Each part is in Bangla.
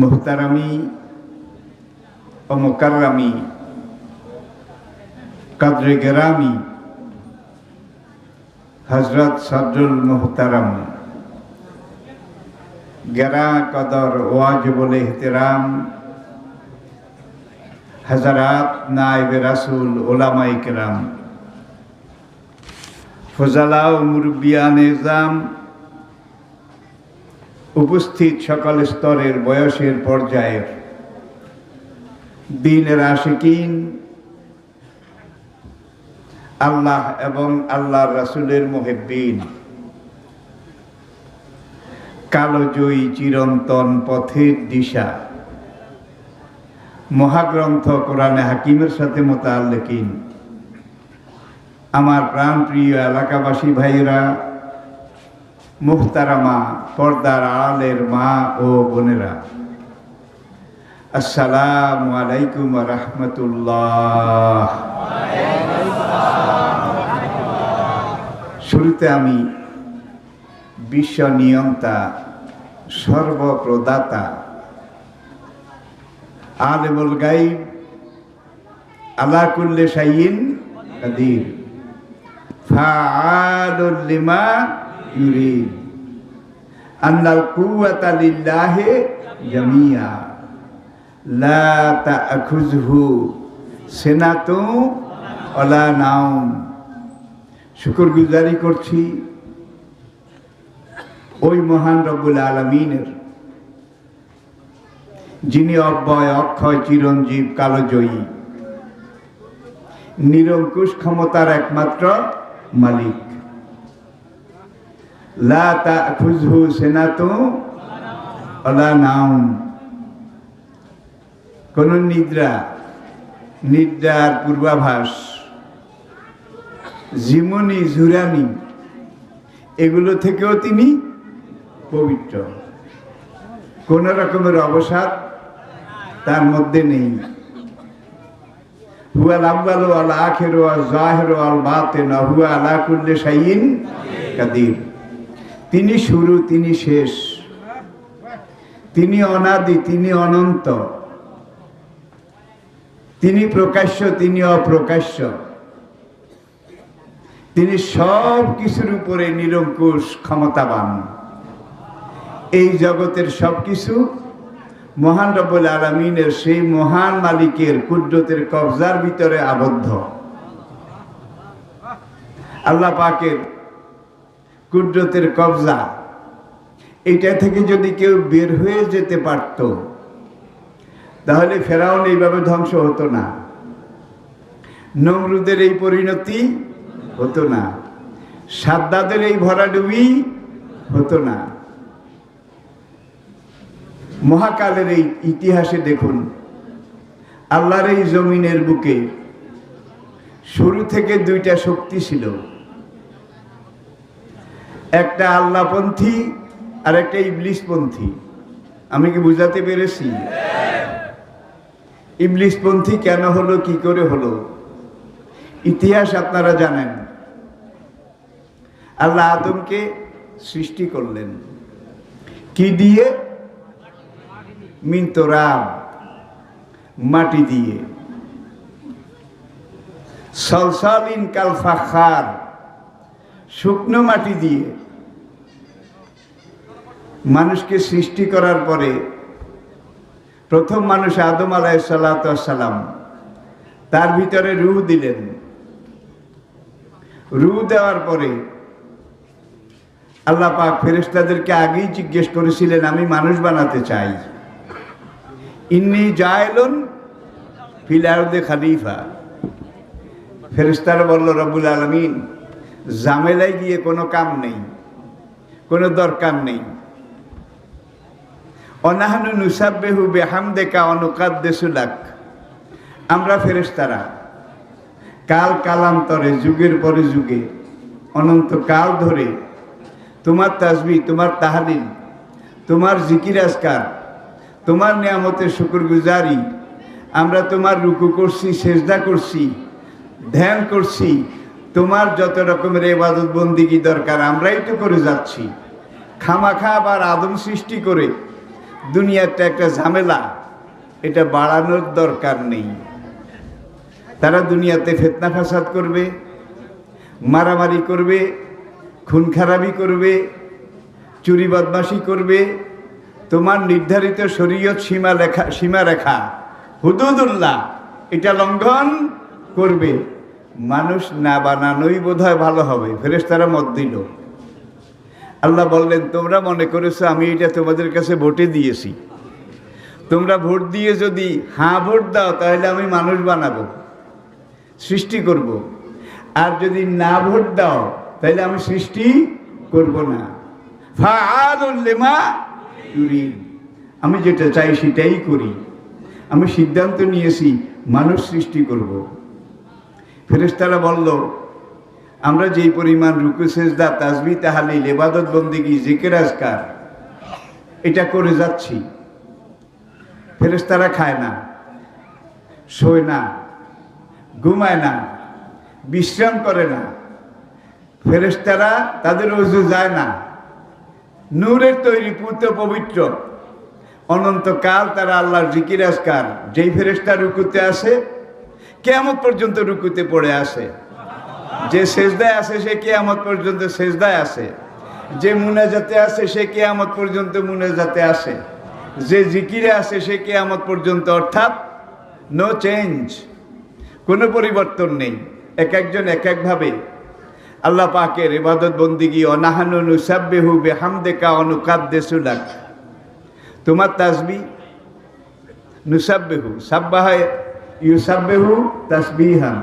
মুহতারামি ও মুকাররামি কদরে গেরামি হজরত সদরুল মুহতারাম গেরা কদর ওয়াজিবুল ইহতিরাম হযরত নায়েবে রাসূল উলামায়ে কেরাম ফজলা ও মুরব্বিয়ান নিজাম উপস্থিত সকল স্তরের বয়সের পর্যায়ের দ্বীনের আশিকিন আল্লাহ এবং আল্লাহর রাসূলের মুহিব্বিন কালজয়ী চিরন্তন পথের দিশা মহাগ্রন্থ কোরআনে হাকিমের সাথে মোতাল্লিকিন আমার প্রাণপ্রিয় এলাকাবাসী ভাইয়েরা, মুহতারামা পর্দার আড়ালের মা ও বোনেরা, আসসালামু আলাইকুম ওয়া রাহমাতুল্লাহ। শুরুতে আমি বিশ্ব নিয়ন্তা সর্বপ্রদাতা আলিমুল গায়ব আলা কুল্লি শাইইন কাদির ফাআলুল লিমা ইউরিদ আন্নাল কুওয়াতা লিল্লাহি জামিয়া লা তা'খুযহু সিনাতু ওয়ালা নাওম। শুকরগুজারি করছি ওই মহান রব্বুল আলামিনের, যিনি অব্যয় অক্ষয় চিরঞ্জীব কালজয়ী নিরঙ্কুশ ক্ষমতার একমাত্র মালিক। লা তা'খুযহু সিনাতু ওয়ালা নাওম। কোন নিদ্রার পূর্বাভাস, জীবনী জুরানি এগুলো থেকেও তিনি পবিত্র। কোন রকমের অবসাদ তার মধ্যে নেই। হুয়াল আউয়াল ওয়াল আখির ওয়াল যাহির ওয়াল বাতিন হুয়া আলা কুল্লি শাইইন কাদির। তিনি শুরু, তিনি শেষ, তিনি অনাদি, তিনি অনন্ত, তিনি প্রকাশ্য, তিনি অপ্রকাশ্য, তিনি সব কিছুর উপরে নিরঙ্কুশ ক্ষমতাবান। এই জগতের সবকিছু মহান রব্বুল আলামিনের সেই মহান মালিকের কুদরতের কবজার ভিতরে আবদ্ধ। আল্লাহ পাকের কুদরতের কবজা, এটা থেকে যদি কেউ বের হয়ে যেতে পারত তাহলে ফেরাউন এইভাবে ধ্বংস হতো না, নমরুদের এই পরিণতি হতো না, সাদ্দাদের এই ভরাডুবি হতো না। মহাকালের এই ইতিহাসে দেখুন, আল্লাহর এই জমিনের বুকে শুরু থেকে দুইটা শক্তি ছিল, একটা আল্লাহপন্থী আর একটা ইবলিসপন্থী। আমি কি বুঝাতে পেরেছি? ইবলিসপন্থী কেন হলো, কি করে হলো? ইতিহাস আপনারা জানেন। আল্লাহ আদমকে সৃষ্টি করলেন কি দিয়ে? মিন তুরাব, মাটি দিয়ে। সলসালিন কাল ফাখার, শুকনো মাটি দিয়ে। মানুষকে সৃষ্টি করার পরে প্রথম মানুষ আদম আলাইহিস সালাতু ওয়াস সালাম, তার ভিতরে রূহ দিলেন। রূহ দেওয়ার পরে আল্লাহ পাক ফেরেশতাদেরকে আগেই জিজ্ঞেস করেছিলেন, আমি মানুষ বানাতে চাই। ইন্নী জাইলুন ফিল আরদি খলিফা। ফেরেশতারা বলল, রব্বুল আলামিন, ঝামেলায় গিয়ে কোনো কাম নেই, কোনো দরকার নেই। অনাহনু নুসাব্বিহু বিহামদিকা ওয়া নুকাদ্দিসু লাক। আমরা ফেরেশতারা কাল কালান্তরে, যুগের পরে যুগে, অনন্তকাল ধরে তোমার তাসবিহ, তোমার তাহলিল, তোমার জিকির আজকার, তোমার নিয়ামতের শুকরগুজারি, আমরা তোমার রুকু করছি, সেজদা করছি, ধ্যান করছি, তোমার যত রকমের ইবাদত বন্দিগি দরকার আমরাই তো করে যাচ্ছি। খামাখা আবার আদম সৃষ্টি করে দুনিয়াটা একটা ঝামেলা, এটা বাড়ানোর দরকার নেই। তারা দুনিয়াতে ফিতনা ফাসাদ করবে, মারামারি করবে, খুন খারাপি করবে, চুরি বদমাশি করবে, তোমার নির্ধারিত শরীয়ত সীমারেখা হুদুদুল্লাহ এটা লঙ্ঘন করবে। মানুষ না বানানোই বোধহয় ভালো হবে। ফেরেশতারা মত দিল। আল্লাহ বললেন, তোমরা মনে করেছো আমি এটা তোমাদের কাছে ভোটে দিয়েছি, তোমরা ভোট দিয়ে যদি হ্যাঁ ভোট দাও তাহলে আমি মানুষ বানাবো, সৃষ্টি করব। আর যদি না ভোট দাও তাহলে আমি সৃষ্টি করব না। ফাআলুল লিমা ইউরিদ, আমি যেটা চাই সেটাই করি। আমি সিদ্ধান্ত নিয়েছি মানুষ সৃষ্টি করব। ফেরেশতারা বলল, আমরা যেই পরিমাণ রুকু সেজদা তাসবিহ তাহলিল ইবাদত বন্দেগী জিকির আজকার এটা করে যাচ্ছি, ফেরেশতারা খায় না, শোয় না, ঘুমায় না, বিশ্রাম করে না। ফেরেশতারা তাদের ওযু যায় না, নূরের তৈরি পূত পবিত্র, অনন্তকাল তারা আল্লাহর জিকির আজকার। যেই ফেরেশতা রুকুতে আসে কিয়ামত পর্যন্ত রুকুতে পড়ে আসে, যে সেজদায় আসে সে কিয়ামত পর্যন্ত সেজদায় আসে, যে মুনাজাতে আসে সে কিয়ামত পর্যন্ত মুনাজাতে আসে, যে জিকিরে আসে সে কিয়ামত পর্যন্ত, অর্থাৎ নো চেঞ্জ, কোনো পরিবর্তন নেই। এক একজন এক একভাবে আল্লাহ পাকের ইবাদত বন্দিগি। অনাহানু নুসাব্বিহু বিহামদিকা ওয়া নুকাদ্দিসু লাক, তোমার তাসবিহ নুসাব্বিহু, সাব্বাহা ইউসাব্বিহু তাসবিহান,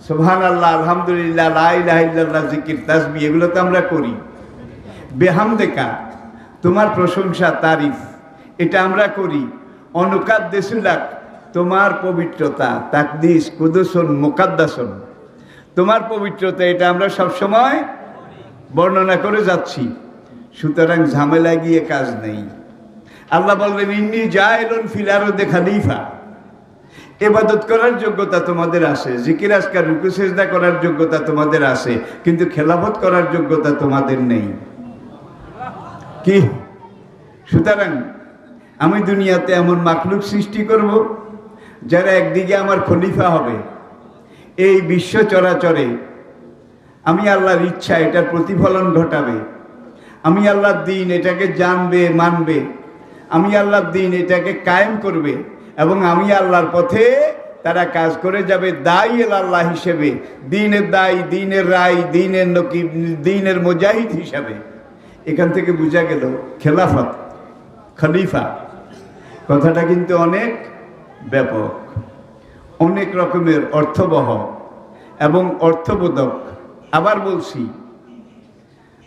সুবহানাল্লাহ, আলহামদুলিল্লাহ, লা ইলাহা ইল্লাল্লাহ, জিকির তাসবিহ এগুলো তো আমরা করি। বিহামদিকা, তোমার প্রশংসা তারিফ এটা আমরা করি। অনুকাদ্দিসু লাক, তোমার পবিত্রতা, তাকদিস কুদুসুন মুকাদ্দাসুন, তোমার পবিত্রতা এটা আমরা সবসময় বর্ণনা করে যাচ্ছি। সুতরাং ঝামেলা গিয়ে কাজ নেই। আল্লাহ বললেন, ইন্নী জাইলুন ফিল আরদি খলিফা, ইবাদত করার যোগ্যতা তোমাদের আছে, জিকির আজকার রুকু সিজদা করার যোগ্যতা তোমাদের আছে, কিন্তু খেলাফত করার যোগ্যতা তোমাদের নেই। কি? সুতরাং আমি দুনিয়াতে এমন মাখলুক সৃষ্টি করব যারা একদিকে আমার খলিফা হবে, এই বিশ্ব চরাচরে আমি আল্লাহর ইচ্ছা এটার প্রতিফলন ঘটাবে, আমি আল্লাহর দ্বীন এটাকে জানবে, মানবে, আমি আল্লাহর দ্বীন এটাকে কায়েম করবে, এবং আমি আল্লাহর পথে তারা কাজ করে যাবে দায়ী আল্লাহ হিসেবে, দ্বীনের দায়ী, দ্বীনের রায়, দ্বীনের নকিব, দ্বীনের মুজাহিদ হিসাবে। এখান থেকে বোঝা গেল খেলাফত, খলিফা কথাটা কিন্তু অনেক ব্যাপক, অনেক রকমের অর্থবহ এবং অর্থবোধক। আবার বলছি,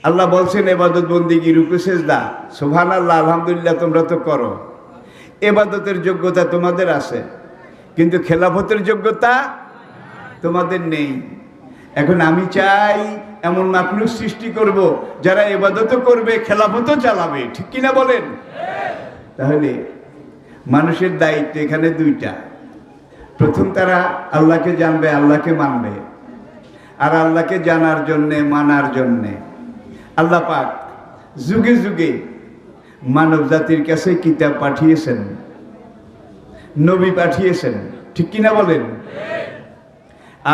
আল্লাহ বলছেন ইবাদত বন্দেগী রুকু সিজদা সুবহানাল্লাহ আলহামদুলিল্লাহ তোমরা তো করো, ইবাদতের যোগ্যতা তোমাদের আছে, কিন্তু খেলাফতের যোগ্যতা তোমাদের নেই। এখন আমি চাই এমন মাখলুক সৃষ্টি করব যারা ইবাদতও করবে, খেলাফতও চালাবে। ঠিক কিনা বলেন? তাহলে মানুষের দায়িত্ব এখানে দুইটা। প্রথম, তারা আল্লাহকে জানবে, আল্লাহকে মানবে। আর আল্লাহকে জানার জন্যে, মানার জন্যে আল্লাহ পাক যুগে যুগে মানব জাতির কাছে কিতাব পাঠিয়েছেন, নবী পাঠিয়েছেন। ঠিক কিনা বলেন?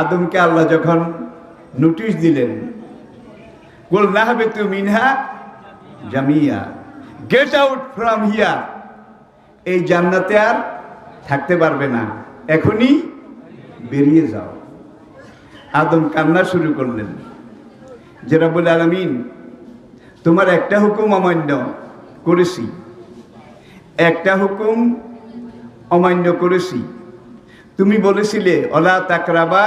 আদমকে আল্লাহ যখন নোটিশ দিলেন, কুল নাহবিতু মিনহা জামিয়া, গেট আউট ফ্রম হিয়ার, এই জান্নাতে আর থাকতে পারবে না, এখনই বেরিয়ে যাও। আদম কান্না শুরু করলেন যে রব্বুল আলামিন, তোমার একটা হুকুম অমান্য করেছি, একটা হুকুম অমান্য করেছি। তুমি বলেছিলে অলা তাকরাবা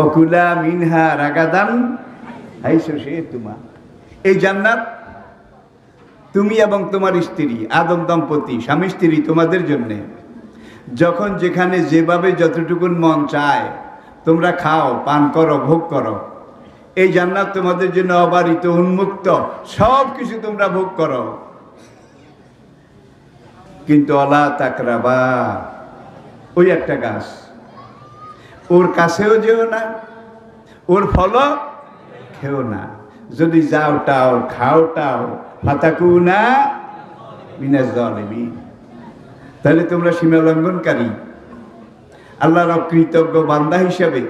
অকুলা মিনহা রাগাদান হাইসু শি'তুমা, এই জান্নাত তুমি এবং তোমার স্ত্রী আদম দম্পতি, স্বামী স্ত্রী তোমাদের জন্যে, যখন যেখানে যেভাবে যতটুকুন মন চায় তোমরা খাও, পান করো, ভোগ করো। এই জান্নাত তোমাদের জন্য অবারিত, উন্মুক্ত, সব কিছু তোমরা ভোগ করো। কিন্তু অলা তাকরাবা, ওই একটা গাছ, ওর কাছেও যেও না, ওর ফলও খেও না। যদি যাও টাও, খাও টাও, ফাতাকুনা মিনাজ জালিমিন। তাহলে তোমরা সীমা লঙ্ঘনকারী, আল্লাহর অকৃতজ্ঞ বান্দা হিসাবে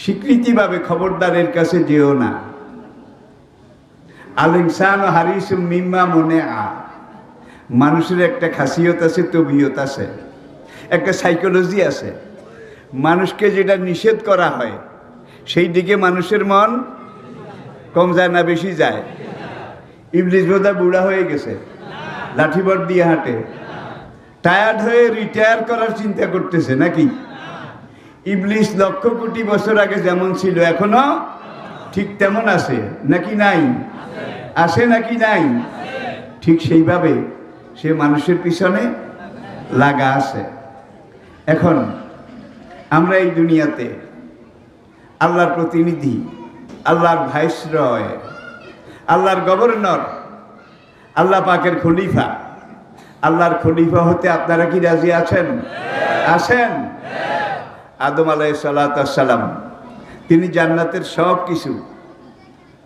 স্বীকৃতি পাবে, খবরদারের কাছে যেও না। আল ইনসানু হারিসুম মিম্মা মুনিআ। মানুষের একটা খাসিয়ত আছে, তবিয়ত আছে, একটা সাইকোলজি আছে। মানুষকে যেটা নিষেধ করা হয় সেই দিকে মানুষের মন কম যায় না বেশি যায়? ইবলিস বোধহয় বুড়া হয়ে গেছে, লাঠিবর দিয়ে হাঁটে, টায়ার্ড হয়ে রিটায়ার করার চিন্তা করতেছে নাকি? ইবলিস লক্ষ কোটি বছর আগে যেমন ছিল এখনো ঠিক তেমন আছে নাকি নাই? আছে নাকি নাই? ঠিক সেইভাবে সে মানুষের পিছনে লাগা আছে। এখন আমরা এই দুনিয়াতে আল্লাহর প্রতিনিধি, আল্লাহর ভাইসরয়, আল্লাহর গভর্নর, আল্লাহ পাকের খলিফা। আল্লাহর খলিফা হতে আপনারা কি রাজি আছেন? আছেন? আদম আলাইহিস সালাম তিনি জান্নাতের সব কিছু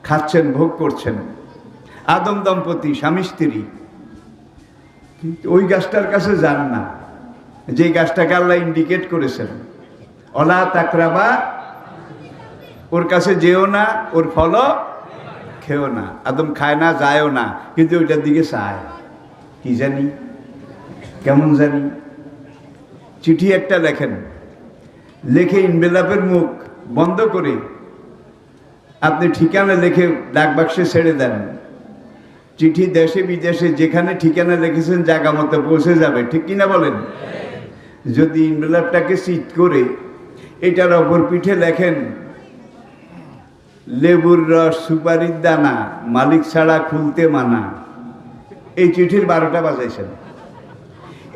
খাচ্ছেন, ভোগ করছেন। আদম দম্পতি স্বামী স্ত্রী, কিন্তু ওই গাছটার কাছে যান না যে গাছটাকে আল্লাহ ইন্ডিকেট করেছেন, অলা তাকরাবা, ওর কাছে যেও না, ওর ফলও খেও না। আদম খায় না, যায়ও না, কিন্তু ওইটার দিকে চায়। কি জানি, কেমন জানি। চিঠি একটা লেখেন, লেখে ইনভেলপের মুখ বন্ধ করে আপনি ঠিকানা লিখে ডাকবাক্সে ছেড়ে দেন। চিঠি দেশে বিদেশে যেখানে ঠিকানা লিখেছেন জায়গা মতো পৌঁছে যাবে, ঠিক কিনা বলেন? যদি ইনভেলপটাকে সিট করে এটার অপর পিঠে লেখেন, লেবুর রস সুপারির দানা মালিক ছাড়া খুলতে মানা, এই চিঠির 12টা বাজাইছেন।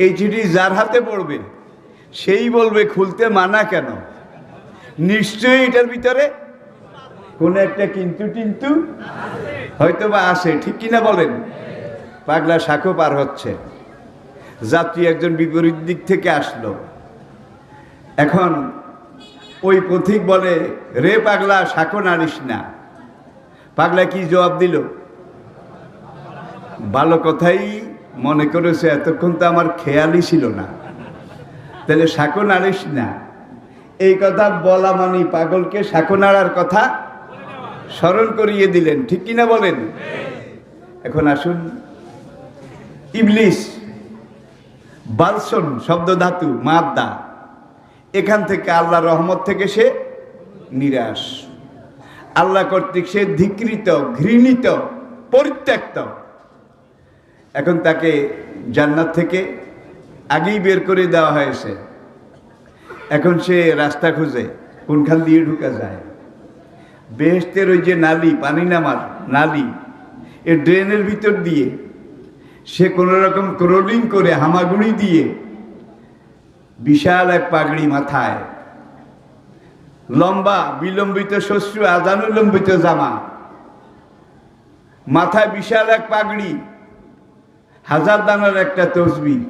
এই চিঠি যার হাতে পড়বে সেই বলবে খুলতে মানা কেন? নিশ্চয়ই এটার ভিতরে কোন একটা কিন্তু টিন্তু হয়তো বা আছে, ঠিক কিনা বলেন? পাগলা শাখো পার হচ্ছে, যাত্রী একজন বিপরীত দিক থেকে আসলো। এখন ওই পথিক বলে, রে পাগলা শাখো নাড়িস না। পাগলা কি জবাব দিল? ভালো কথাই মনে করেছে, এতক্ষণ তো আমার খেয়ালই ছিল না। তাহলে শাখো নাড়িস না, এই কথা বলা মানে পাগলকে শাখো নাড়ার কথা স্মরণ করিয়ে দিলেন, ঠিক কিনা বলেন? এখন আসুন, ইবলিস বালসন শব্দ ধাতু মাদ্দা, এখান থেকে আল্লাহর রহমত থেকে সে নিরাশ, আল্লাহ কর্তৃক সে ধিকৃত, ঘৃণিত, পরিত্যক্ত। এখন তাকে জান্নাত থেকে আগেই বের করে দেওয়া হয়েছে। এখন সে রাস্তা খুঁজে কোনখান দিয়ে ঢুকা যায়। বেহেশতের ওই যে নালি, পানি নামার নালি, এ ড্রেনের ভিতর দিয়ে সে কোনো রকম ক্রোলিং করে হামাগুড়ি দিয়ে বিশাল এক পাগড়ি মাথায়, লম্বা বিলম্বিত শস্য আজানুলম্বিত জামা, মাথায় বিশাল এক পাগড়ি, 1000 দানার একটা তসবিহ,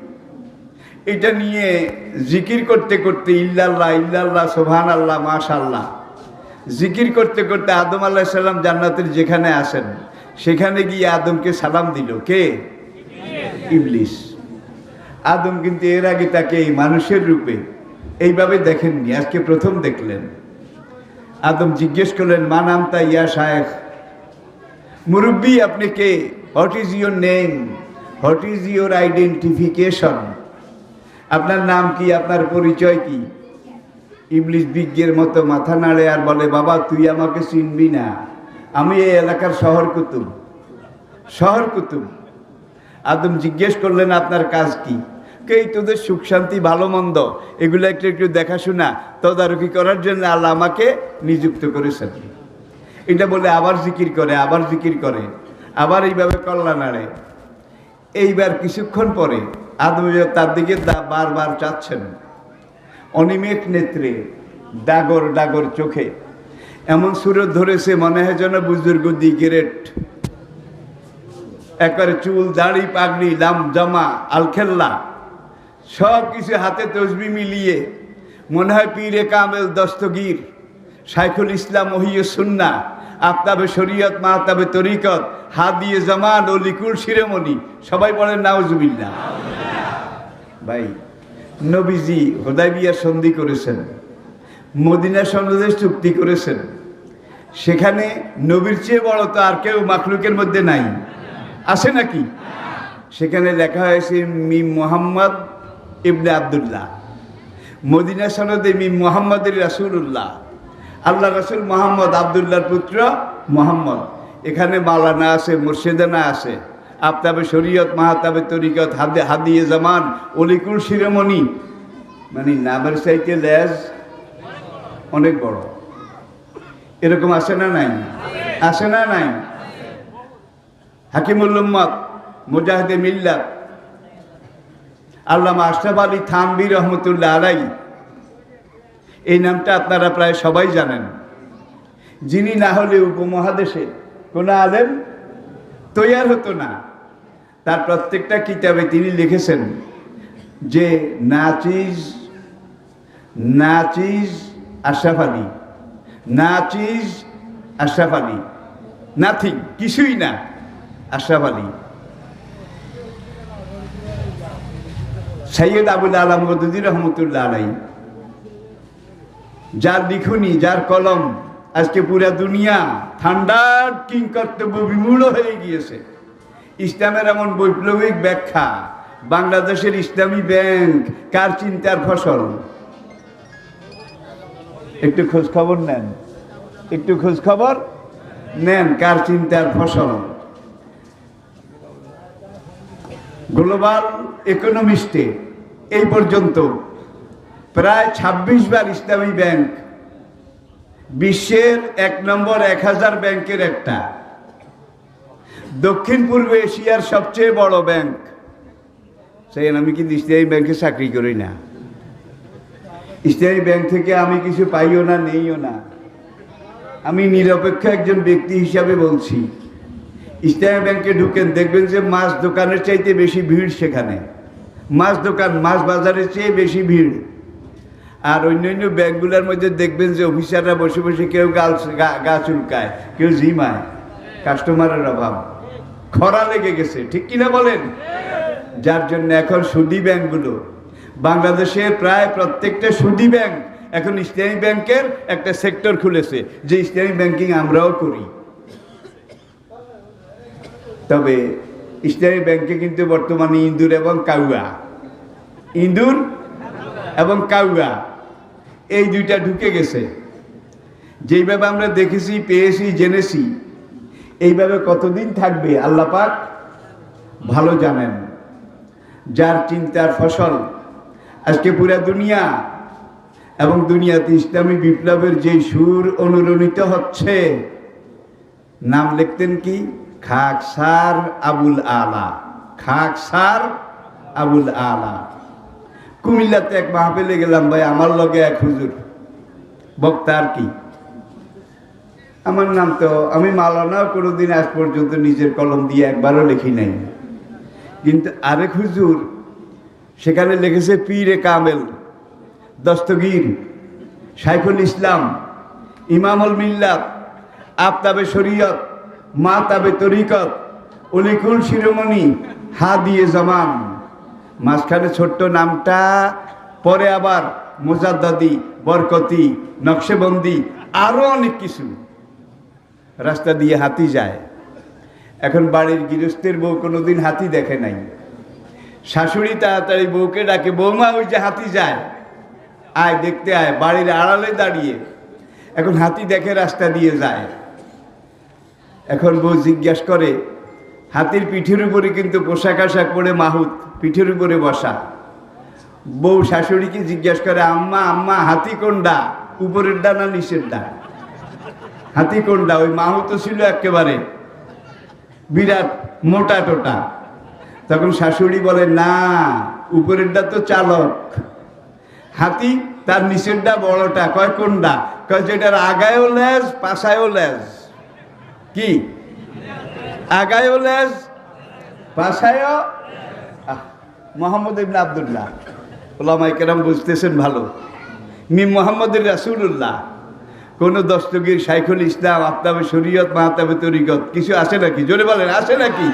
এটা নিয়ে জিকির করতে করতে ইল্লাল্লাহ ইল্লাল্লাহ সুবহানাল্লাহ মাশাআল্লাহ জিকির করতে করতে আদম আলাইহিস সালাম জান্নাতের যেখানে আসেন সেখানে গিয়ে আদমকে সালাম দিল। কে? ইবলিস। আদম কিন্তু এর আগে তাকে এই মানুষের রূপে এইভাবে দেখেননি, আজকে প্রথম দেখলেন। আদম জিজ্ঞেস করলেন, মা নামতা ইয়া শায়েখ, মুরব্বী আপনি কে? What is your name, what is your identification, আপনার নাম কি, আপনার পরিচয় কি? ইবলিস বিজ্ঞের মতো মাথা নাড়ে আর বলে, বাবা তুই আমাকে চিনবি না, আমি এই এলাকার শহর কুতুব, শহর কুতুব। আদম জিজ্ঞেস করলেন, আপনার কাজ কি? এই তোদের সুখ শান্তি ভালো মন্দ এগুলো একটু একটু দেখাশোনা তদারকি করার জন্য আল্লাহ আমাকে নিযুক্ত করেছেন। এটা বলে আবার জিকির করে, আবার জিকির করে, আবার এইভাবে কল্লা নাড়ে। এইবার কিছুক্ষণ পরে আদম তার দিকে বারবার চাচ্ছেন, অনিমেষ নেত্রে, ডাগর ডাগর চোখে, এমন সুরত ধরেছে মনে হয় যেন বুজুর্গ দি গ্রেট, একবারে চুল দাড়ি পাগড়ি লাম জামা আলখেল্লা সব কিছু হাতে তসবি মিলিয়ে মনে হয় পীরে কামেল দস্তগীর শাইখুল ইসলাম ওহিয়ে সুন্নাহ আফতাবে শরীয়ত, মাহতাবে তরিকত, হাদিয়ে জামান ও লিকুল শিরোমণি। সবাই বলেন নাউজুবিল্লাহ। ভাই, নবীজি হুদায়বিয়া সন্ধি করেছেন, মদিনা সনদে চুক্তি করেছেন। সেখানে নবীর চেয়ে বড় তো আর কেউ মাখলুকের মধ্যে নাই, আছে নাকি? সেখানে লেখা হয়েছে মিম মুহাম্মদ ইবনে আব্দুল্লাহ। মদিনা সনদে মিম মুহাম্মদের রাসূলুল্লাহ, আল্লাহ রাসূল মুহাম্মদ, আব্দুল্লাহর পুত্র মুহাম্মদ। এখানে মাওলানা আছে, মুর্শিদানা আছে, আফতাবে শরীয়ত, মাহতাবে তরিকত, হাদিয়ে জামান, অলিকুল শিরোমণি। মানে নামের চাইতে লেজ অনেক বড়। এরকম আছে না নাই? আছে না নাই? হাকিমুল উম্মত, মুজাহিদে মিল্লাত আল্লামা আশরাফ আলী থানভী রহমতুল্লাহ আলাইহি, এই নামটা আপনারা প্রায় সবাই জানেন। যিনি না হলে উপমহাদেশে কোন আলেম তৈয়ার হতো না। তার প্রত্যেকটা কিতাবে তিনি লিখেছেন যে নাচিজ আশরাফ আলী, নাচিজ আশরাফ আলী, নাথিং, কিছুই না, আশরাফ আলী। সৈয়দ আবুল আলম মওদুদী রহমতুল্লাহ আলাইহি, যার লিখনি, যার কলম আজকে পুরা দুনিয়া ঠান্ডার কিংকর্তব্য বিমূঢ় হয়ে গিয়েছে। ইসলামের এমন বৈপ্লবিক ব্যাখ্যা, বাংলাদেশের ইসলামী ব্যাংক কার চিন্তার ফসল? একটু খোঁজ খবর নেন, একটু খোঁজ খবর নেন, কার চিন্তার ফসল? গ্লোবাল ইকোনমিস্টে এই পর্যন্ত প্রায় 26 বার ইসলামী ব্যাংক, বিশ্বের 1 নম্বর 1000 ব্যাংকের একটা, দক্ষিণ পূর্ব এশিয়ার সবচেয়ে বড় ব্যাংক। সেই আমি কিন্তু ইসলামী ব্যাংকে চাকরি করি না, ইসলামী ব্যাংক থেকে আমি কিছু পাইও না, নেইও না। আমি নিরপেক্ষ একজন ব্যক্তি হিসাবে বলছি, ইসলামী ব্যাংকে ঢুকেন, দেখবেন যে মাছ দোকানের চাইতে বেশি ভিড় সেখানে। মাছ দোকান, মাছ বাজারের চেয়ে বেশি ভিড়। আর অন্যান্য ব্যাংকগুলোর মধ্যে দেখবেন যে অফিসাররা বসে বসে কেউ গা চুলকায়, কেউ জিমায়। কাস্টমারের অভাব, খরা লেগে গেছে, ঠিক কিনা বলেন? যার জন্য এখন সুদী ব্যাংকগুলো, বাংলাদেশে প্রায় প্রত্যেকটা সুদী ব্যাংক এখন ইসলামী ব্যাংকের একটা সেক্টর খুলেছে, যে ইসলামী ব্যাংকিং আমরাও করি। তবে ইসলামী ব্যাংকে কিন্তু বর্তমানে ইঁদুর এবং কাউয়া, ইঁদুর এবং কাউয়া এই দুইটা ঢুকে গেছে। যেইভাবে আমরা দেখেছি, পেয়েছি, জেনেছি, এইভাবে কতদিন থাকবে আল্লাহ পাক ভালো জানেন। যার চিন্তার ফসল আজকে পুরা দুনিয়া, এবং দুনিয়াতে ইসলামী বিপ্লবের যে সুর অনুরণিত হচ্ছে, নাম লিখতেন কি? খাকসার আবুল আলা, খাকসার আবুল আলা। কুমিল্লাতে এক মাহফিলে গেলাম ভাই, আমার লগে এক হুজুর বক্তা। আর কি আমার নাম তো আমি মাওলানাও কোনোদিন আজ পর্যন্ত নিজের কলম দিয়ে একবারও লিখি নাই, কিন্তু আরেক হুজুর সেখানে লিখেছে পীরে কামেল, দস্তগীর, শাইখুল ইসলাম, ইমামুল মিল্লাত, আফতাবে শরীয়ত, মাহতাবে তরিকত, অলিকুল শিরোমণি, হাদিয়ে জামান। মাঝখানে ছোট্ট নামটা, পরে আবার মুজাদ্দাদি, বরকতি, নকশেবন্দি, আরো অনেক কিছু। রাস্তা দিয়ে হাতি যায়। এখন বাড়ির গৃহস্থের বউ কোনোদিন হাতি দেখে নাই। শাশুড়ি তাড়াতাড়ি বউকে ডাকে, বৌমা ওই যে হাতি যায়, আয় দেখতে আয়। বাড়ির আড়ালে দাঁড়িয়ে এখন হাতি দেখে, রাস্তা দিয়ে যায়। এখন বউ জিজ্ঞাসা করে, হাতির পিঠের উপরে কিন্তু পোশাক আশাক পরে মাহুত, পিঠের উপরে বসা। বউ শাশুড়িকে জিজ্ঞাসা করে, আম্মা আম্মা হাতি কোনটা, উপরের ডা না নিচের ডা? হাতি কোনটা? ওই মাহুত ছিল একেবারে বিরাট মোটা টোটা। তখন শাশুড়ি বলে, না, উপরেরটা তো চালক, হাতি তার নিচেরটা বড়টা। কয় কোনটা? কয় যেটার আগায়ও লেজ, পাশায়ও লেজ। কি? আগায়ও লেজ, পাশায়ও। মোহাম্মদ ইবনে আব্দুল্লাহ, ওলামায়ে কেরাম বুঝতেছেন ভালো। মিম মুহাম্মদের রাসূলুল্লাহ, কোন দস্তগীর, শাইখুল ইসলাম, আফতাবে শরীয়ত, মাহতাবে তরিকত কিছু আছে নাকি? জোরে বলেন, আছে নাকি?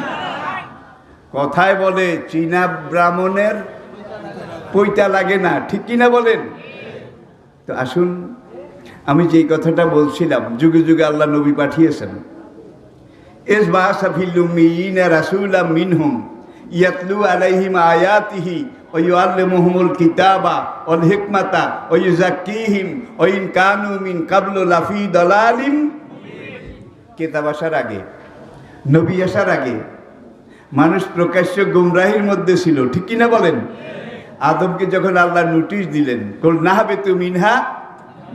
কথায় বলে চীনা ব্রাহ্মণের পৈতা লাগে না, ঠিক কিনা বলেন? তো আসুন, আমি যেই কথাটা বলছিলাম, যুগে যুগে আল্লাহ নবী পাঠিয়েছেন। এস বাসাফিল উম্মিয়িনা রাসূলাম মিনহুম ইয়াতলু আলাইহিম আয়াতিহি ওয়া ইউআল্লিমুহুমুল কিতাবা ওয়াল হিকমাতা ওয়া ইউযাক্কিহিম ওয়া ইন কানু মিন ক্বাবলু লাফি দালালিম মুবিন। কিতাব আসার আগে, নবী আসার আগে মানুষ প্রকাশ্য গুমরাহির মধ্যে ছিল, ঠিক কিনা বলেন? আদমকে যখন আল্লাহ নোটিশ দিলেন, কুল নাহবিতু মিনহা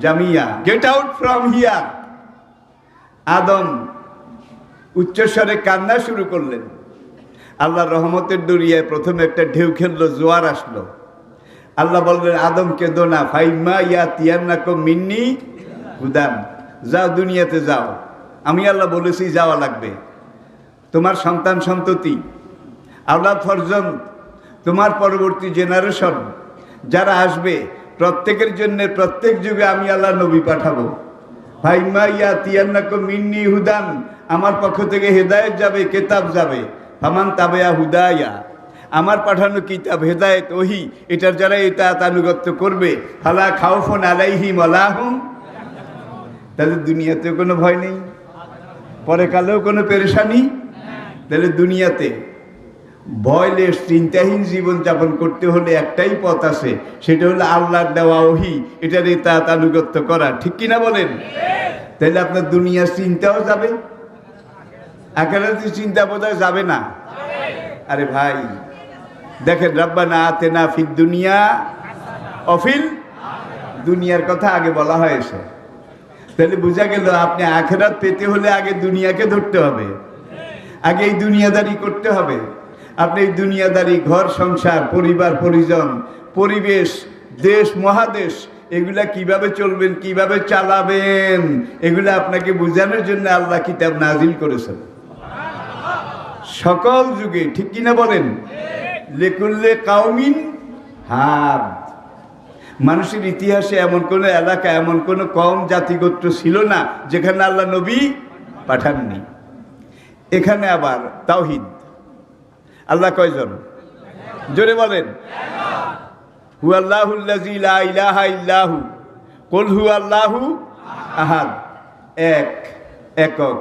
জামিয়া, গেট আউট ফ্রম হিয়ার, আদম উচ্চস্বরে কান্না শুরু করলেন। আল্লাহ রহমতের দরিয়ায় প্রথমে একটা ঢেউ খেললো, জোয়ার আসলো। আল্লাহ বললেন, আদম কেঁদো না, ফাইম্মা ইয়াতিয়ান্নাকুম মিন্নি হুদান, যাও দুনিয়াতে যাও, আমি আল্লাহ বলেছি যাওয়া লাগবে। তোমার সন্তান সন্ততি, আওলাদ ফরজন, তোমার পরবর্তী জেনারেশন যারা আসবে, প্রত্যেকের জন্য প্রত্যেক যুগে আমি আল্লাহ নবী পাঠাবো। ফাইম্মা ইয়াতিয়ান্নাকুম মিন্নি হুদান, আমার পক্ষ থেকে হেদায়েত যাবে, কিতাব যাবে। ফামান তাবিয়া হুদায়া, আমার পাঠানো কিতাব, হেদায়েত, ওহী, এটার যারা ইতাআত আনুগত্য করবে, ফালা খাউফুন আলাইহিম ওয়ালা হুম, তাদের দুনিয়াতে কোনো ভয় নেই, পরে কালেও কোনো পেরেশানি। তাহলে দুনিয়াতে ভয়লেস চিন্তাহীন জীবন যাপন করতে হলে একটাই পথ আছে, সেটা হলো আল্লাহর দেওয়া ওহী, এটার ইতাআত আনুগত্য করা, ঠিক কিনা বলেন? তাহলে আপনার দুনিয়ার চিন্তাও যাবে, আখিরাতের চিন্তা বোধহয় যাবে না। আরে ভাই দেখেন, রাব্বানা আতিনা ফিদ দুনিয়া অফিল, দুনিয়ার কথা আগে বলা হয়েছে। তাহলে বোঝা গেল আপনি আখিরাত পেতে হলে আগে দুনিয়াকে ধরতে হবে, আগে এই দুনিয়াদারি করতে হবে। আপনি এই দুনিয়াদারি, ঘর সংসার, পরিবার পরিজন, পরিবেশ, দেশ মহাদেশ, এগুলা কিভাবে চলবেন, কিভাবে চালাবেন, এগুলা আপনাকে বোঝানোর জন্য আল্লাহ কিতাব নাজিল করেছেন সকল যুগে, ঠিক কিনা বলেন? লিকুল্লি কাউমিন হাদ, মানুষের ইতিহাসে এমন কোন এলাকা, এমন কোন কম জাতিগোত্র ছিল না যেখানে আল্লাহ নবী পাঠাননি। এখানে আবার তাওহীদ, আল্লাহ কয়জন? জোরে বলেন। হুয়াল্লাহুল্লাযী লা ইলাহা ইল্লাহু, কুল হুয়াল্লাহু আহাদ, এক, একক,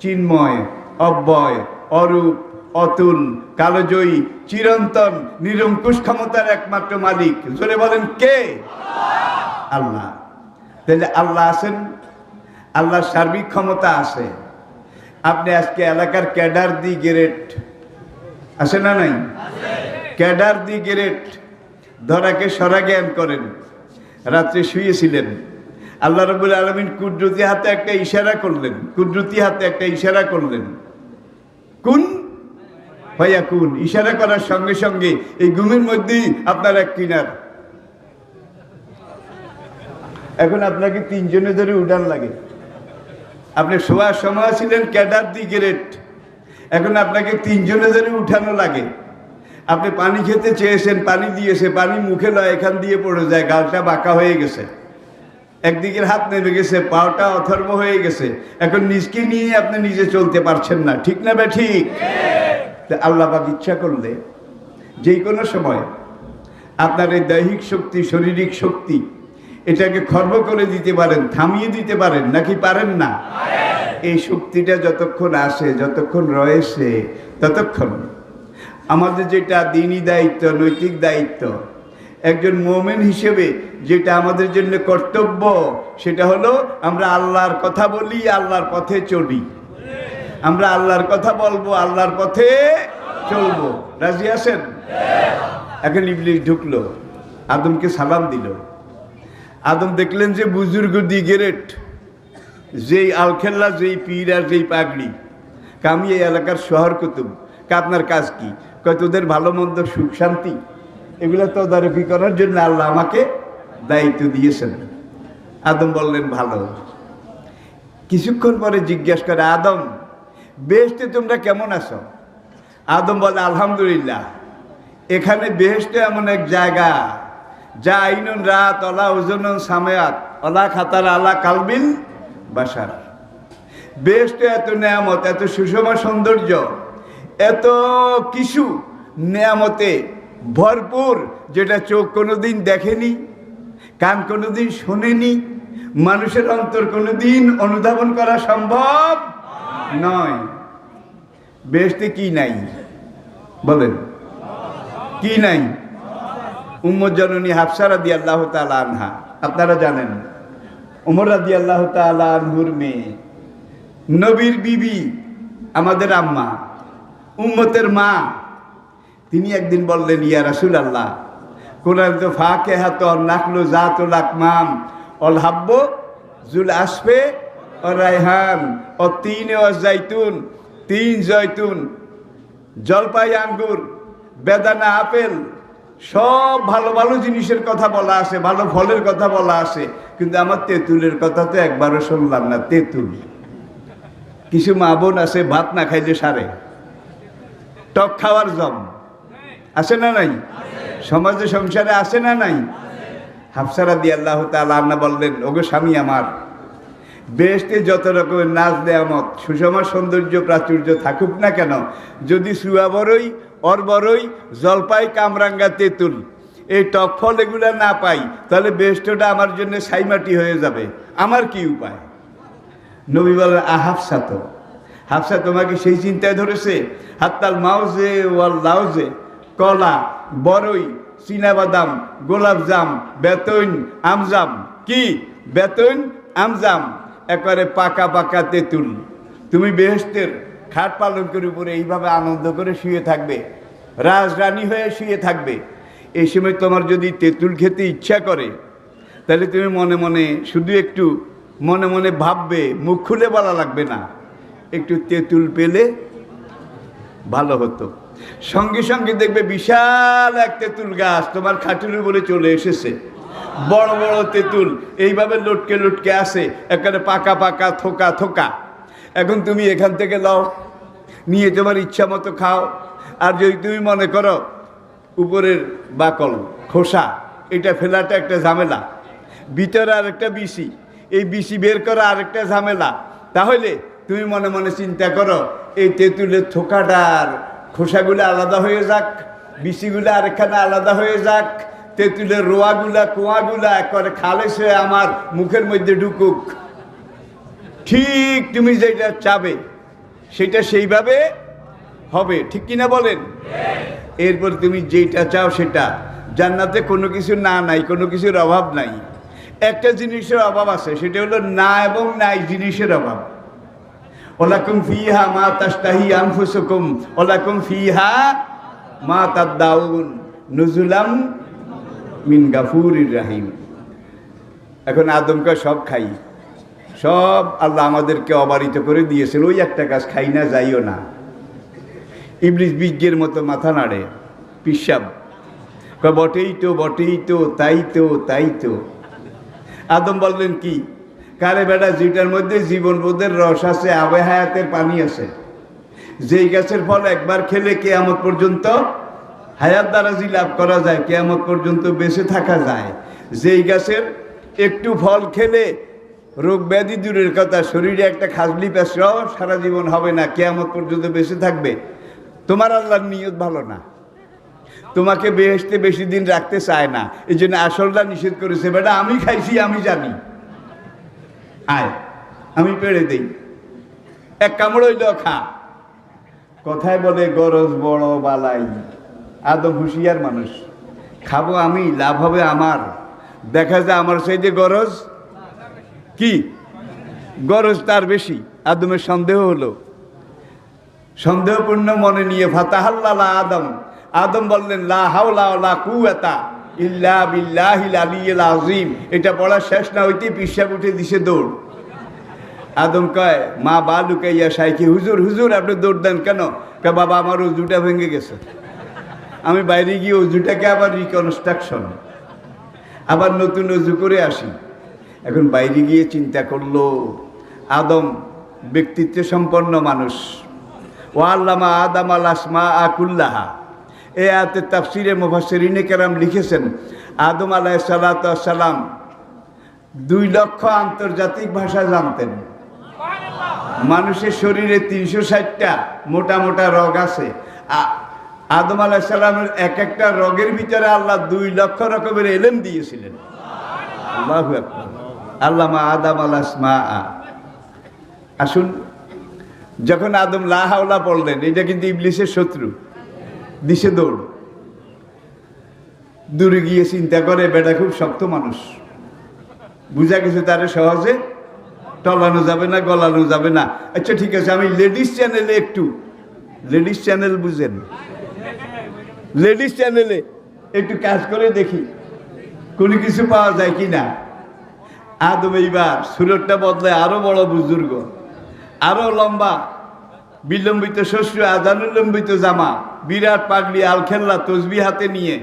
চিন্ময়, অব্যয়, অরূপ, অতুল, কালজয়ী, চিরন্তন, নিরঙ্কুশ ক্ষমতার একমাত্র মালিক। জোরে বলেন, কে? আল্লাহ। তাহলে আল্লাহ আছেন, আল্লাহর সার্বিক ক্ষমতা আছে। আপনি আজকে এলাকার ক্যাডার দি গ্রেড আছে না নাই? ক্যাডার দি গ্রেড ধরাকে সরা জ্ঞান করেন। রাত্রে শুয়েছিলেন, আল্লাহ রাব্বুল আলামিন কুদরতি হাতে একটা ইশারা করলেন, কুদরতি হাতে একটা ইশারা করলেন, কুন ফায়াকুন। ইশারা করার সঙ্গে সঙ্গে এই ঘুমের মধ্যেই আপনার এক কিনার। এখন আপনাকে তিনজনে ধরে উড়ান লাগে। আপনি শোয়ার সময় ছিলেন ক্যাডার দি গ্রেড, এখন আপনাকে তিনজনে ধরে উঠানো লাগে। আপনি পানি খেতে চেয়েছেন, পানি দিয়েছে, পানি মুখে লয়, এখান দিয়ে পড়ে যায়, গালটা বাঁকা হয়ে গেছে, একদিকের হাত নেমে গেছে, পাওটা অথর্ব হয়ে গেছে, এখন নিজকে নিয়ে আপনি নিজে চলতে পারছেন না, ঠিক না? ঠিক। আল্লাহ পাক ইচ্ছা করলে যে কোনো সময় আপনার এই দৈহিক শক্তি, শারীরিক শক্তি, এটাকে খর্ব করে দিতে পারেন, থামিয়ে দিতে পারেন, নাকি পারেন না? এই শক্তিটা যতক্ষণ আসে, যতক্ষণ রয়েছে, ততক্ষণ আমাদের যেটা দ্বীনি দায়িত্ব, নৈতিক দায়িত্ব, একজন মুমিন হিসেবে যেটা আমাদের জন্য কর্তব্য, সেটা হলো আমরা আল্লাহর কথা বলি, আল্লাহর পথে চলি। আমরা আল্লাহর কথা বলবো, আল্লাহর পথে চলবো। রাজি আছেন? এখন ইবলিস ঢুকলো, আদমকে সালাম দিল। আদম দেখলেন যে বুজুর্গ দি গ্রেট, যেই আলখেল্লা, যেই পীর আর যেই পাগড়ি, আমি এই এলাকার শহর কুতুব, আপনার কাজ কি? কয় তোদের ভালো মন্দ, সুখ শান্তি, এগুলো তদারকি করার জন্য আল্লাহ আমাকে দায়িত্ব দিয়েছেন। আদম বললেন ভালো। কিছুক্ষণ পরে জিজ্ঞাসা করে, আদম বেহেশতে তোমরা কেমন আছো? আদম বলে আলহামদুলিল্লাহ। এখানে বেহেশতে এমন এক জায়গা, যা আইনুন রাত অলা ওজনুন সামেয়াত, ওয়ালা খাতার আলা কালবিল বাশার। বেহেশতে এত নেয়ামত, এত সুষম সৌন্দর্য, এত কিছু নেয়ামতে ভরপুর, যেটা চোখ কোনোদিন দেখেনি, কান কোনোদিন শোনেনি, মানুষের অন্তর কোনোদিন অনুধাবন করা সম্ভব নয়। বেহেশতে কি নাই বলেন? কি নাই? উম্মত জননী হাফসা রাদিয়াল্লাহু তাআলা আনহা, আপনারা জানেন ওমর রাদিয়াল্লাহু তাআলা আনহুর মেয়ে, নবীর বিবি, আমাদের আম্মা, উম্মতের মা। তিনি একদিন বললেন, ইয়া রাসূলুল্লাহ, কোরআন তো ফাকিহাত নাখলু জাতুল আকমাম অল হাব্ব জুল আসফে ও রায়হান ও তিন ও জাইতুন, তিন জয়তুন, জলপাই আঙ্গুর, বেদানা আপেল, সব ভালো ভালো জিনিসের কথা বলা আছে, ভালো ফলের কথা বলা আছে, কিন্তু আমার তেঁতুলের কথা তো একবারও শুনলাম না। তেঁতুল, কিছু মা বোন আছে ভাত না খাইলে সারে, টক খাওয়ার জম আছে না নাই? সমাজে সংসারে আছে না নাই? হাফসা রাদিয়াল্লাহু তাআলা আনহা বললেন, ওগো স্বামী আমার, বেহেশতে যত রকমের নাজ নেয়ামত, সুষম সৌন্দর্য প্রাচুর্য থাকুক না কেন, যদি সুয়া বরই, অরবরই, জলপাই, কামরাঙ্গা, তেঁতুল, এই টক ফল এগুলা না পাই, তাহলে বেহেশতটা আমার জন্য ছাইমাটি হয়ে যাবে। আমার কি উপায়? নবী বলেন, হাফসা, তো হাফসা তোমাকে সেই চিন্তায় ধরেছে? হাত্তাল মাউজে ওয়াল লাউজে, কলা, বরই, চীনাবাদাম, গোলাপজাম, বেতইন, আমজাম, কি বেতইন, আমজাম, একবারে পাকা পাকা তেঁতুল, তুমি বেহেশতের খাট পালঙ্কের উপরে এইভাবে আনন্দ করে শুয়ে থাকবে, রাজরানী হয়ে শুয়ে থাকবে। এই সময় তোমার যদি তেঁতুল খেতে ইচ্ছা করে, তাহলে তুমি মনে মনে শুধু একটু মনে মনে ভাববে, মুখ খুলে বলা লাগবে না, একটু তেঁতুল পেলে ভালো হতো। সঙ্গে সঙ্গে দেখবে বিশাল এক তেঁতুল গাছ তোমার খাটের উপরে চলে এসেছে, বড় বড় তেঁতুল এইভাবে লটকে লটকে আসে, একেবারে পাকা পাকা, থোকা থোকা। এখন তুমি এখান থেকে লও, নিয়ে তোমার ইচ্ছা মতো খাও। আর যদি তুমি মনে করো উপরের বাকল, খোসা, এটা ফেলাটা একটা ঝামেলা, ভিতরে আরেকটা বিসি, এই বিসি বের করা আরেকটা ঝামেলা, তাহলে তুমি মনে মনে চিন্তা করো, এই তেঁতুলের থোকাটার খোসাগুলো আলাদা হয়ে যাক, বিসিগুলো আরেকখানে আলাদা হয়ে যাক, তেঁতুলের রোয়াগুলা, কোয়াগুলা একবারে খালেস হয়ে আমার মুখের মধ্যে ঢুকুক। ঠিক তুমি যেটা চাবে সেটা সেইভাবে হবে, ঠিক কিনা বলেন? এরপর তুমি যেটা চাও সেটা। জান্নাতে কোনো কিছু না নাই, কোনো কিছুর অভাব নাই, একটা জিনিসের অভাব আছে, সেটা হলো না এবং নাই জিনিসের অভাব। ওয়ালাকুম ফিহা মা তাশতাহি আনফুসুকুম ওয়ালাকুম ফিহা মা তাদদাউন নুজুলাম মিন গাফুরির রাহিম। এখন আদমকে সব খাই, সব আল্লাহ আমাদেরকে অবারিত করে দিয়েছিল, ওই একটা কাজ খাই না, যাইও না। ইবলিস বীর্যের মতো মাথা নাড়ে, পিসাব, বটেই তো, বটেই তো, তাই তো, তাই তো। আদম বললেন, কি কারে বেটা, যেটার মধ্যে জীবন বোধের রস আছে, আবে হায়াতের পানি আছে, যেই গাছের ফল একবার খেলে কিয়ামত পর্যন্ত হায়াত দারাজি লাভ করা যায়, কিয়ামত পর্যন্ত বেঁচে থাকা যায়, যেই গাছের একটু ফল খেলে রোগ ব্যাধি দূরের কথা, শরীরে একটা খাজলি পেশাও সারা জীবন হবে না, কিয়ামত পর্যন্ত বেঁচে থাকবে। তোমার আল্লাহর নিয়ত ভালো না, তোমাকে বেহেশতে বেশি দিন রাখতে চায় না, এই জন্য আসলটা নিষেধ করেছে। বেটা আমি খাইছি, আমি জানি, আয় আমি পেড়ে দেই, এক কামড় হইল খা। কথায় বলে গরজ বড় বালাই। আদম হুঁশিয়ার মানুষ, খাবো আমি, লাভ হবে আমার। দেখা যায় আমার চাইতে গরজ কি, গরজ তার বেশি। আদমের সন্দেহ হলো, সন্দেহপূর্ণ মনে নিয়ে ফাতাহাল্লালা আদম, আদম বললেন লা হাওলা ওয়ালা কুওয়াতা ইল্লা বিল্লাহিল আলিয়্যিল আযীম। এটা পড়া শেষ না হইতে পিশাব উঠে দিছে দৌড়। আদম কয়, মা বালুকা ইয়া শাইখি, হুজুর হুজুর আপনি দৌড় দেন কেন? কয়, বাবা আমার উজুটা ভেঙে গেছে, আমি বাইরে গিয়ে উজুটাকে আবার রিকনস্ট্রাকশন, আবার নতুন উজু করে আসি। এখন বাইরে গিয়ে চিন্তা করলো, আদম ব্যক্তিত্ব সম্পন্ন মানুষ। ও আল্লামা আদম আল আসমা আকুল্লাহা, এ আয়াতের তাফসিরে মুফাসসিরিনে কেরাম লিখেছেন, আদম আলাইহিস সালাতু ওয়াস সালাম 2 লক্ষ আন্তর্জাতিক ভাষা জানতেন। মানুষের শরীরে 360টা মোটা মোটা রগ আছে। আদম আলাইহিস সালামের এক একটা রগের ভিতরে আল্লাহ 2 লক্ষ রকমের ইলম দিয়েছিলেন। আল্লাহু আকবার। আল্লামা আদম আল আসমা। আসুন, যখন আদম লা হাওলা পড়লেন, এটা কিন্তু ইবলিসের শত্রু, দিশে দৌড়। দূরে গিয়ে চিন্তা করে বেটা খুব শক্ত মানুষ, বুঝা গেছে তারে সহজে টলানো যাবে না, গলানো যাবে না। আচ্ছা ঠিক আছে, আমি লেডিস চ্যানেলে একটু, লেডিস চ্যানেল বুঝেন, লেডিস চ্যানেলে একটু কাজ করে দেখি কোনো কিছু পাওয়া যায় কি না। আদম এইবার সুরতটা বদলে আরো বড় বুজুর্গ, আরো লম্বা, বিলম্বিত শ্বশ্রু, আজানুলম্বিত জামা, বিরাট পাগড়ি, আলখেল্লা, তসবি হাতে নিয়ে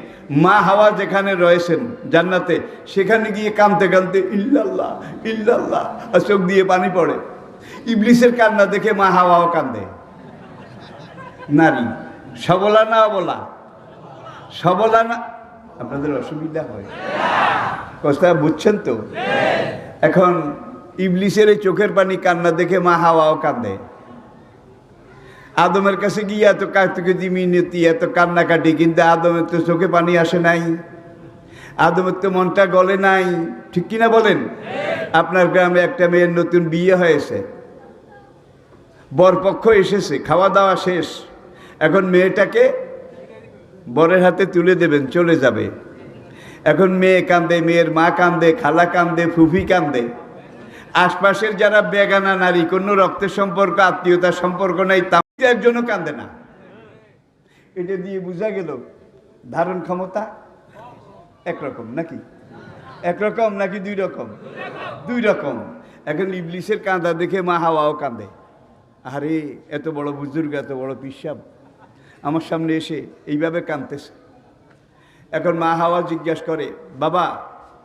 মা হাওয়া যেখানে রয়েছেন জান্নাতে, সেখানে গিয়ে কাঁদতে কাঁদতে ইল্লাল্লাহ ইল্লাল্লাহ, আর চোখ দিয়ে পানি পড়ে। ইবলিসের কান্না দেখে মা হাওয়াও কান্দে। নারী সবলা না অবলা? সবলা না? আপনাদের অসুবিধা হয়, কথা বুঝছেন তো? এখন ইবলিসের এই চোখের পানি কান্না দেখে মা হাওয়াও কান্দে। আদমের কাছে গিয়ে এত কাকুতি মিনতি, এত কান্নাকাটি, কিন্তু আদমের তো চোখে পানি আসে নাই, আদমের তো মনটা গলে নাই, ঠিক কিনা বলেন? আপনার গ্রামে একটা মেয়ের নতুন বিয়ে হয়েছে, বরপক্ষ এসেছে, খাওয়া দাওয়া শেষ, এখন মেয়েটাকে বরের হাতে তুলে দেবেন, চলে যাবে। এখন মেয়ে কান্দে, মেয়ের মা কান্দে, খালা কান্দে, ফুফি কান্দে। আশপাশের যারা বেগানা নারী, কোনো রক্তের সম্পর্ক, আত্মীয়তার সম্পর্ক নাই, তা একজনও কান্দে না। এটা দিয়ে বোঝা গেল ধারণ ক্ষমতা একরকম নাকি? একরকম নাকি 2 রকম? 2 রকম। এখন ইবলিসের কাঁদা দেখে মা হাওয়াও কান্দে। আরে এত বড় বুজুর্গ, এত বড় পিসাব আমার সামনে এসে এইভাবে কাঁদতেছে। এখন মা হাওয়া জিজ্ঞাসা করে, বাবা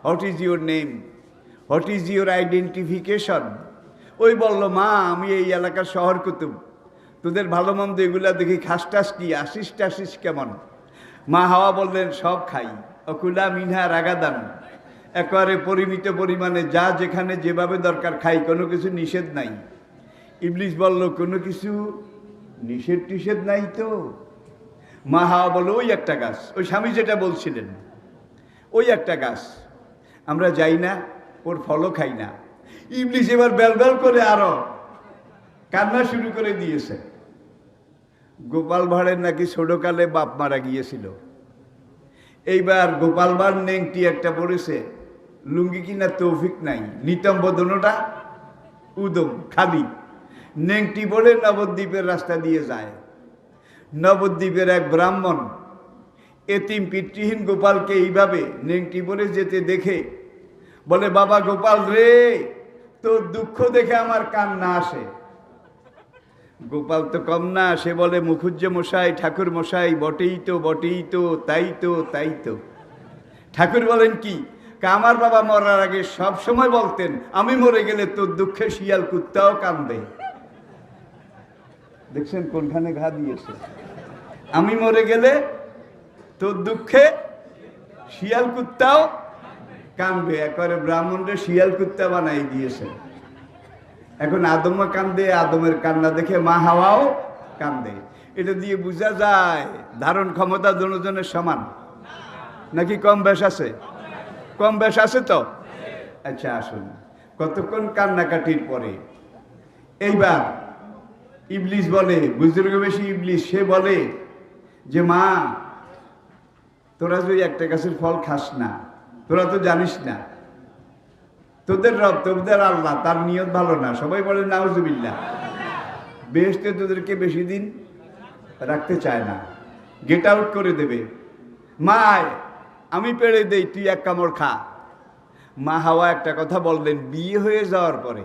what is your name, what is your identification? ওই বলল, মা আমি এই এলাকার শহর কুতুব, তোদের ভালো মন্দ এগুলা দেখি, খাস টাস কি, আসিস টাসিস কেমন? মা হাওয়া বললেন, সব খাই, অকুলা মিনহা রাগাদান, একেবারে পরিমিত পরিমাণে, যা যেখানে যেভাবে দরকার খাই, কোনো কিছু নিষেধ নাই। ইবলিস বলল, কোনো কিছু নিষেধ টিষেধ নাই তো? মা হাওয়া বলল, ওই একটা গাছ, ওই স্বামী যেটা বলছিলেন, ওই একটা গাছ, আমরা যাই না, ওর ফলও খাই না। ইবলিস এবার বেলবেল করে আরো কান্না শুরু করে দিয়েছে। গোপাল ভাঁড়ের নাকি ছোটকালে বাপ মারা গিয়েছিল। এইবার গোপাল ভাঁড় নেংটি একটা পড়েছে, লুঙ্গি কিনা তৌফিক নাই, নিতম্ব দোনোটা উদম খালি, নেংটি পড়ে নবদ্বীপের রাস্তা দিয়ে যায়। নবদ্বীপের এক ব্রাহ্মণ এতিম পিতৃহীন গোপালকে এইভাবে নেংটি পরে যেতে দেখে বলে, বাবা গোপাল রে, তোর দুঃখ দেখে আমার কান্না আসে। গোপাল তো কম না, সে বলে, মুখুজ্জে মশাই, ঠাকুর মশাই, বটেই তো বটেই তো, তাই তো তাই তো। ঠাকুর বলেন কি, আমার বাবা মরার আগে সব সময় বলতেন, আমি মরে গেলে তোর দুঃখে শিয়াল কুত্তাও কান্দে। দেখছেন কোনখানে ঘা দিয়েছে? আমি মরে গেলে তোর দুঃখে শিয়াল কুত্তাও কান্দবে। একবারে ব্রাহ্মণরে শিয়াল কুত্তা বানাই দিয়েছে। এখন আদমও কান্দে, আদমের কান্না দেখে মা হাওয়াও কান্দে। এটা দিয়ে বোঝা যায় ধারণ ক্ষমতা দুজনের সমান নাকি কম বেশ আছে? কম বেশ আছে তো। আচ্ছা আসুন, কতক্ষণ কান্নাকাটির পরে এইবার ইবলিস বলে, বুজুর্গ বেশি ইবলিস, সে বলে যে মা, তোরা যদি একটা গাছের ফল খাস না, তোরা তো জানিস না, তোদের রব, তোদের আল্লাহ, তার নিয়ত ভালো না। সবাই বলে নাউজুবিল্লাহ। বেহেশতে তোদেরকে বেশি দিন রাখতে চায় না, গেট আউট করে দেবে। মা আমি পেড়ে দেই, তুই এক কামড় খা। মা হাওয়া একটা কথা বললেন, বিয়ে হয়ে যাওয়ার পরে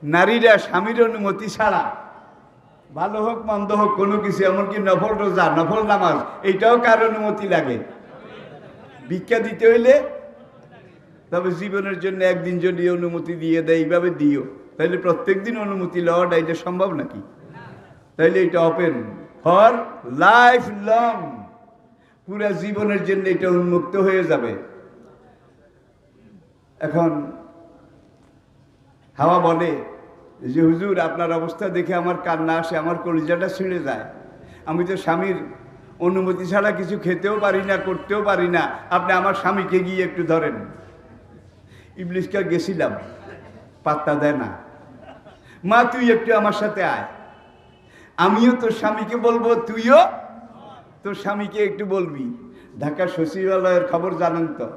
নারীরা স্বামীর অনুমতি ছাড়া, ভালো হোক মন্দ হোক কোনো কিছু, এমনকি নফল রোজা, নফল নামাজ, এইটাও কার অনুমতি লাগে? ভিক্ষা দিতে হইলে তবে জীবনের জন্য একদিন যদি অনুমতি দিয়ে দেয়, এইভাবে দিও, তাহলে প্রত্যেক দিন অনুমতি লওয়াটা এটা সম্ভব নাকি? তাইলে এটা ওপেন ফর লাইফ লং, পুরা জীবনের জন্য এটা উন্মুক্ত হয়ে যাবে। এখন হাওয়া বলে যে হুজুর আপনার অবস্থা দেখে আমার কান্না আসে, আমার কলিজাটা ছিঁড়ে যায়। আমি তো স্বামীর অনুমতি ছাড়া কিছু খেতেও পারি না, করতেও পারি না, আপনি আমার স্বামীকে গিয়ে একটু ধরেন। ইবলিসকে গেছিলাম, পাত্তা দেয় না। মা তুই একটু আমার সাথে আয়, আমিও তোর স্বামীকে বলবো, তুইও তোর স্বামীকে একটু বলবি। ঢাকা সচিবালয়ের খবর জানেন তো,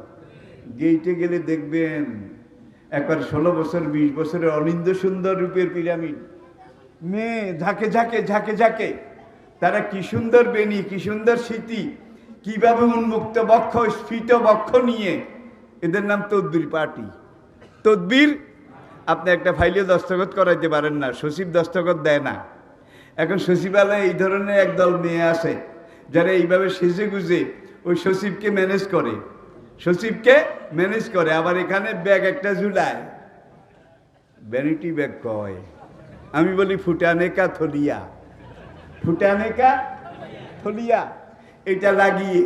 গেইটে গেলে দেখবেন একবার 16 বছর 20 বছরের অনিন্দ সুন্দর রূপের পিরামিড, মেয়ে ঝাঁকে ঝাঁকে ঝাঁকে ঝাঁকে, তারা কি সুন্দর বেনি, কি সুন্দর স্মৃতি, কিভাবে উন্মুক্ত বক্ষ স্ফীত বক্ষ নিয়ে, এদের নাম তদবির পার্টি। তদবির আপনি একটা ফাইলে দস্তখত করাইতে পারেন না, সচিব দস্তখত দেয় না। এখন সচিবালয়ে এই ধরনের একদল মেয়ে আছে যারা এইভাবে সেজে গুজে ওই সচিবকে ম্যানেজ করে, সচিবকে ম্যানেজ করে। আবার এখানে ব্যাগ একটা ঝুলায়, ভ্যানিটি ব্যাগ কয়, আমি বলি ফুটানে কা থলিয়া, ফুটানে কা থলিয়া, এটা লাগিয়ে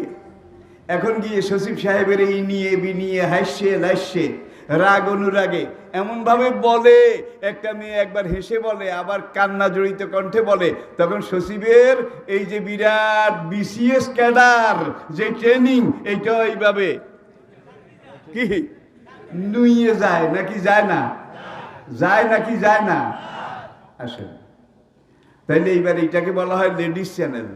এখন গিয়ে সচিব সাহেবের এই নিয়ে বিনিয়ে হাসছে লাসছে রাগ অনুরাগে এমনভাবে বলে, একটা মেয়ে একবার হেসে বলে, আবার কান্না জড়িত কণ্ঠে বলে। তখন সচিবের এই যে বিরাট বিসিএস ক্যাডার যে ট্রেনিং, এইটা এইভাবে কি নুইয়ে যায় নাকি যায় না, যায় নাকি যায় না, আসেন। তাইলে এইবার এইটাকে বলা হয় লেডিস চ্যানেল।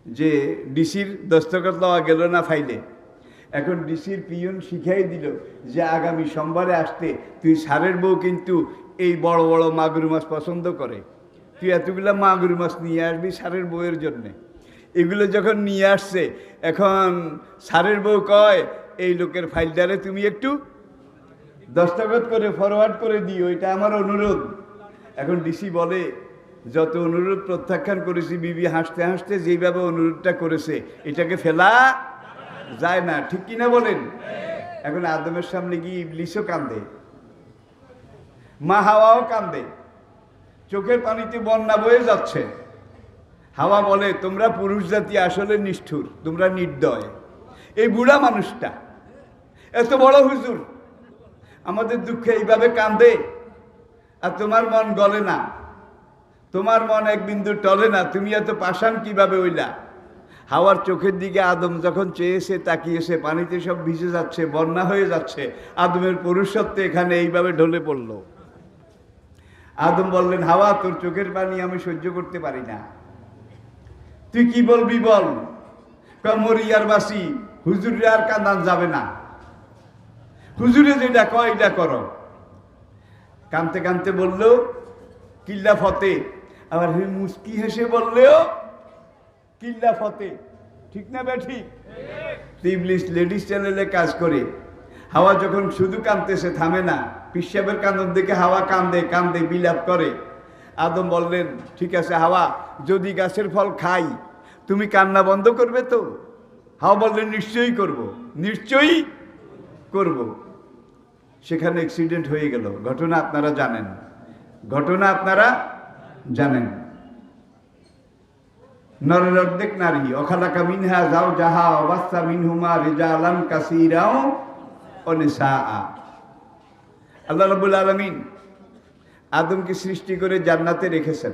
যে ডিসির দস্তখত দেওয়া গেল না ফাইলে, এখন ডিসির পিয়ন শিখাই দিল যে আগামী সোমবারে আসতে তুই স্যারের বউ কিন্তু এই বড় বড় মাগুর মাছ পছন্দ করে, তুই এতগুলো মাগুর মাছ নিয়ে আসবি স্যারের বউয়ের জন্যে। এগুলো যখন নিয়ে আসছে, এখন স্যারের বউ কয় এই লোকের ফাইলটারে তুমি একটু দস্তখত করে ফরওয়ার্ড করে দিও, এটা আমার অনুরোধ। এখন ডিসি বলে যত অনুরোধ প্রত্যাখ্যান করেছি, বিবি হাসতে হাসতে যেইভাবে অনুরোধটা করেছে এটাকে ফেলা যায় না, ঠিক কিনা বলেন? এখন আদমের সামনে গিয়ে ইবলিসও কান্দে, মা হাওয়াও কান্দে, চোখের পানিতে বন্যা বয়ে যাচ্ছে। হাওয়া বলে তোমরা পুরুষ জাতি আসলে নিষ্ঠুর, তোমরা নির্দয়। এই বুড়া মানুষটা এত বড় হুজুর আমাদের দুঃখে এইভাবে কান্দে, আর তোমার মন গলে না, তোমার মন এক বিন্দু টলে না, তুমি এত পাষাণ কিভাবে হইলা? হাওয়ার চোখের দিকে আদম যখন চেয়েছে, তাকিয়েছে, পানিতে সব ভিজে যাচ্ছে, বন্যা হয়ে যাচ্ছে, আদমের পুরুষত্ব এখানে এইভাবে ঢলে পড়ল। আদম বললেন হাওয়া তোর চোখের পানি আমি সহ্য করতে পারি না, তুই কি বলবি বল। মরিয়ার বাসি, হুজুরে আর কান্দান যাবে না, হুজুরে যেটা কয় এটা করো। কানতে কানতে বলল কিল্লা ফতে, আবার মুস্কি হেসে বললেও কিল্লা ফতে, ঠিক না বেঠিক? ইবলিস লেডিস চ্যানেলে কাজ করে। হাওয়া যখন শুধু কাঁদতেছে, থামে না, পিসাবের কান্দন দেখে হাওয়া কান্দে কান্দে বিলাপ করে। আদম বললেন ঠিক আছে হাওয়া, যদি গাছের ফল খাই তুমি কান্না বন্ধ করবে তো? হাওয়া বললেন নিশ্চয়ই করব, নিশ্চয়ই করব। সেখানে অ্যাক্সিডেন্ট হয়ে গেল, ঘটনা আপনারা জানেন, ঘটনা আপনারা জানেন। নরের অর্ধেক নারী, অখালাকা মিনহা যাও জাহা অবাস্তা মিনহুমা রিজালান কাসীরাও ওয়া নিসাআ। আল্লাহ রাব্বুল আলামিন আদমকে সৃষ্টি করে জান্নাতে রেখেছেন।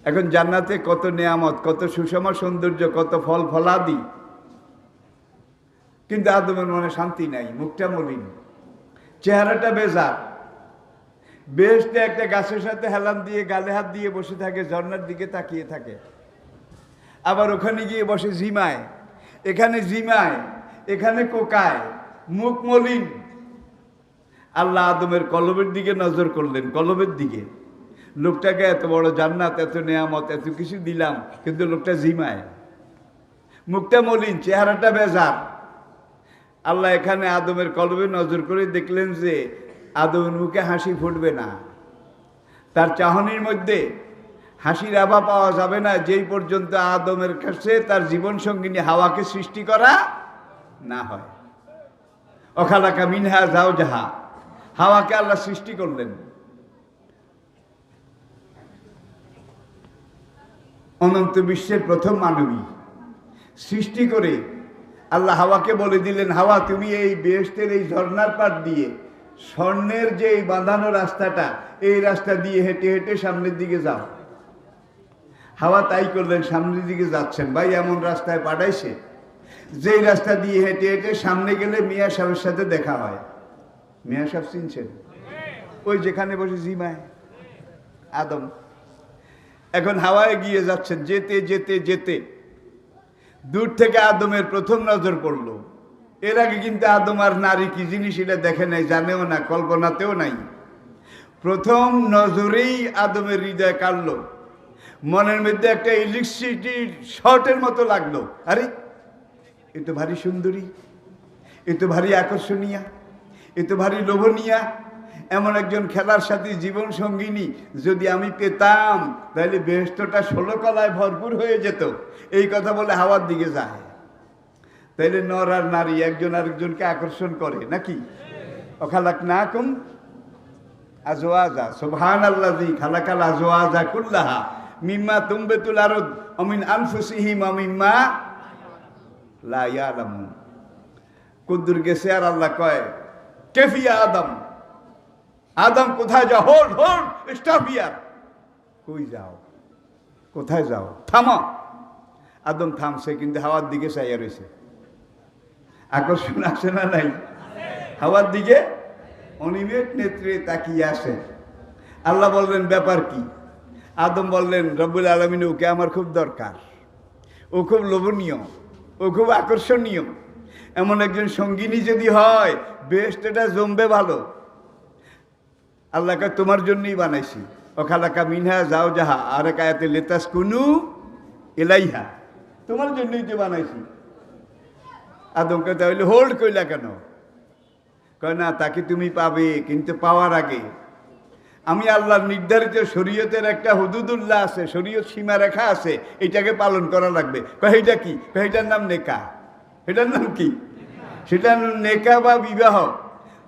এখন জান্নাতে কত নেয়ামত, কত সুষম সৌন্দর্য, কত ফল ফলাদি, কিন্তু আদমের মনে শান্তি নাই, মুখটা মলিন, চেহারাটা বেজার। বেহেশতে একটা গাছের সাথে হেলান দিয়ে গালে হাত দিয়ে বসে থাকে, ঝর্ণার দিকে তাকিয়ে থাকে। আবার ওখানে গিয়ে বসে ঝিমায়, এখানে ঝিমায়, এখানে কোকায়, মুখ মলিন। আল্লাহ আদমের কলবের দিকে নজর করলেন, কলবের দিকে। লোকটাকে এত বড় জান্নাত, এত নেয়ামত, এত কিছু দিলাম, কিন্তু লোকটা ঝিমায়, মুখটা মলিন, চেহারাটা বেজার। আল্লাহ এখানে আদমের কলবে নজর করে দেখলেন যে আদমের মুখে হাসি ফুটবে না, তার চাহনির মধ্যে হাসির আভা পাওয়া যাবে না যেই পর্যন্ত আদমের কাছে তার জীবন সঙ্গিনী হাওয়াকে সৃষ্টি করা না হয়। অখালাকা মিনহা যাও জাহা, হাওয়াকে আল্লাহ সৃষ্টি করলেন। অনন্ত বিশ্বের প্রথম মানবী সৃষ্টি করে আল্লাহ হাওয়াকে বলে দিলেন হাওয়া তুমি এই বেহেশতের এই ঝর্ণার পাড় দিয়ে স্বর্ণের যে এই বাঁধানো রাস্তাটা, এই রাস্তা দিয়ে হেঁটে হেঁটে সামনের দিকে যাও। হাওয়া তাই করলেন, সামনের দিকে যাচ্ছেন। ভাই এমন রাস্তায় পাঠাইছে যেই রাস্তা দিয়ে হেঁটে হেঁটে সামনে গেলে মিয়া সাহেবের সাথে দেখা হয়। মিয়া সাহেব চিনছেন? ওই যেখানে বসে জিমায় আদম। এখন হাওয়ায় গিয়ে যাচ্ছেন, যেতে যেতে যেতে দূর থেকে আদমের প্রথম নজর পড়লো। এর আগে কিন্তু আদম আর নারী কি জিনিস এটা দেখে নাই, জানেও না, কল্পনাতেও নাই। প্রথম নজরেই আদমের হৃদয় কাড়লো, মনের মধ্যে একটা ইলেকট্রিসিটির শর্টের মতো লাগলো। আরে এ তো ভারী সুন্দরী, এ তো ভারী আকর্ষণীয়, এ তো ভারী লোভনীয়া। এমন একজন খেলার সাথী, জীবন সঙ্গিনী যদি আমি পেতাম তাহলে বেহেশতটা 16 কলায় ভরপুর হয়ে যেত। এই কথা বলে হাওয়ার দিকে যায়। তাইলে নর আর নারী একজন আরেকজনকে আকর্ষণ করে নাকি? ওয়াখালাকনাকুম আজওয়াজা, সুবহানাল্লাযী খালাকাল আজওয়াজা কুল্লাহা মিম্মা তুমবিতুল আরদ ওয়া মিন আনফুসিহিম ওয়া মিম্মা লা ইয়ালামুন। কুদ্দুর গেছে আর আল্লাহ কয়, কেফিয়া আদম, আদম কোথায় যাও? Hold hold, stop here. কই যাও? কোথায় যাও? থামো। আদম থামছে, কিন্তু হাওয়ার দিকে চাইয়া রয়েছে। আকর্ষণ আসে না নাই? হাওয়ার দিকে অনিমেষ নেত্রে তাকিয়ে আসে। আল্লাহ বললেন, ব্যাপার কি? আদম বললেন, রব্বুল আলামিন ওকে আমার খুব দরকার, ও খুব লোভনীয়, ও খুব আকর্ষণীয়। এমন একজন সঙ্গিনী যদি হয় বেহেশতটা জমবে ভালো। আল্লাহকে তোমার জন্যই বানাইছি। ওখালাকা মিনহা যাও যাহা, আর এক আয়াতে লিতাসকুনু ইলাইহা, তোমার জন্যই তো বানাইছি। আদমকে তাহলে হোল্ড কইলা কেন? কয় না, তাকে তুমি পাবে, কিন্তু পাওয়ার আগে আমি আল্লাহর নির্ধারিত শরীয়তের একটা হুদুদুল্লাহ আছে, শরীয়ত সীমারেখা আছে, এটাকে পালন করা লাগবে। কয় এটা কি? কয় এটার নাম নেকা। এটার নাম কি? সেটা নেকা বা বিবাহ।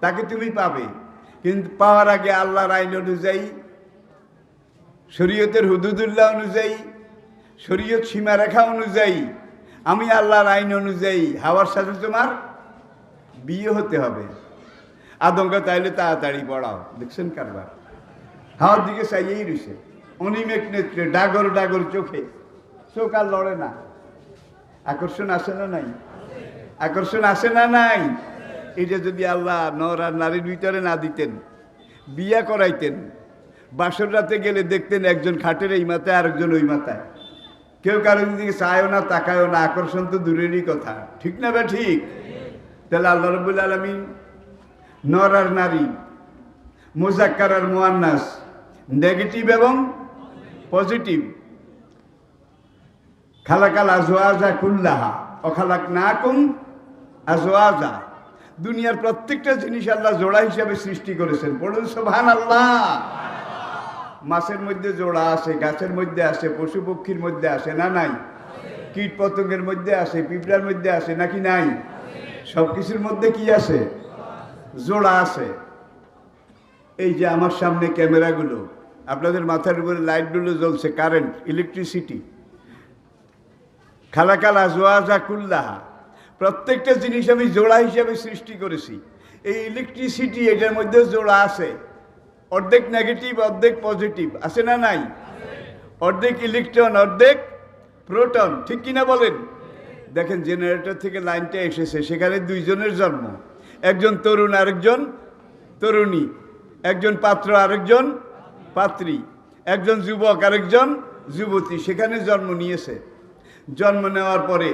তাকে তুমি পাবে, কিন্তু পাওয়ার আগে আল্লাহর আইন অনুযায়ী, শরীয়তের হুদুদুল্লাহ অনুযায়ী, শরীয়ত সীমারেখা অনুযায়ী, আমি আল্লাহর আইন অনুযায়ী হাওয়ার সাথে তোমার বিয়ে হতে হবে। আদমকে তাইলে তাড়াতাড়ি পড়াও। দেখছেন কারবার? হাওয়ার দিকে চাইয়েই রয়েছে, অনিমেষ নেত্রে, ডাগর ডাগর চোখে, চোখ আর লড়ে না। আকর্ষণ আসে না নাই? আকর্ষণ আসে না নাই? এটা যদি আল্লাহ নর আর নারীর ভিতরে না দিতেন, বিয়া করাইতেন, বাসর রাতে গেলে দেখতেন একজন খাটের এই মাথায় আরেকজন ওই মাথায়, কেউ কারোর দিকে চায়ও না, তাকায়ও না, আকর্ষণ তো দূরেরই কথা। ঠিক না বা ঠিক? তাহলে আল্লাহ রাব্বুল আলামিন নর আর নারী, মুযাক্কার আর মুআন্নাস, নেগেটিভ এবং পজিটিভ, খালাকাল আজওয়াজা কুল্লাহা ওয়া খালাকনাকুম আজওয়াজা, দুনিয়ার প্রত্যেকটা জিনিস আল্লাহ জোড়া হিসাবে সৃষ্টি করেছেন। বলুন সুবহানাল্লাহ। মাছের মধ্যে জোড়া আছে, গাছের মধ্যে আছে, পশু পক্ষীর মধ্যে আসে না নাই? কীট পতঙ্গের মধ্যে আসে, পিঁপড়ার মধ্যে আসে নাকি নাই? সব কিছুর মধ্যে কি আছে? জোড়া আছে। এই যে আমার সামনে ক্যামেরাগুলো, আপনাদের মাথার উপরে লাইটগুলো জ্বলছে, কারেন্ট, ইলেকট্রিসিটি। খালাকাল আজওয়াজা কুল্লাহা, প্রত্যেকটা জিনিস আমি জোড়া হিসাবে সৃষ্টি করেছি। এই ইলেকট্রিসিটি, এটার মধ্যে জোড়া আছে, অর্ধেক নেগেটিভ অর্ধেক পজিটিভ, আছে না নাই? অর্ধেক ইলেকট্রন অর্ধেক প্রোটন, ঠিক কিনা বলেন? দেখেন জেনারেটর থেকে লাইনটা এসেছে, সেখানে দুইজনের জন্ম, একজন তরুণ আরেকজন তরুণী, একজন পাত্র আরেকজন পাত্রী, একজন যুবক আরেকজন যুবতী, সেখানে জন্ম নিয়েছে। জন্ম নেওয়ার পরে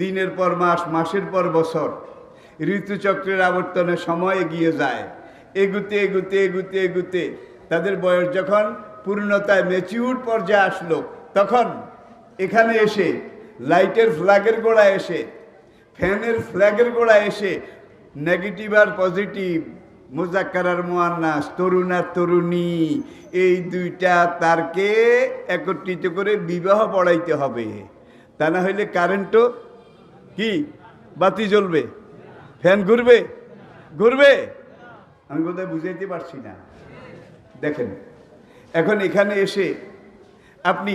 দিনের পর মাস, মাসের পর বছর, ঋতুচক্রের আবর্তনে সময় এগিয়ে যায়। এগুতে এগুতে এগুতে এগুতে তাদের বয়স যখন পূর্ণতায় ম্যাচিউর পর্যায়ে আসলো, তখন এখানে এসে লাইটের ফ্ল্যাগের গোড়ায় এসে, ফ্যানের ফ্ল্যাগের গোড়ায় এসে নেগেটিভ আর পজিটিভ, মুযাক্কার আর মুআন্নাস, তরুণ আর তরুণী, এই দুইটা তারকে একত্রিত করে বিবাহ পড়াইতে হবে। তা না হইলে কারেন্টও কি বাতি জ্বলবে, ফ্যান ঘুরবে ঘুরবে। আমি বোধহয় বুঝাইতে পারছি না। দেখেন এখন এখানে এসে আপনি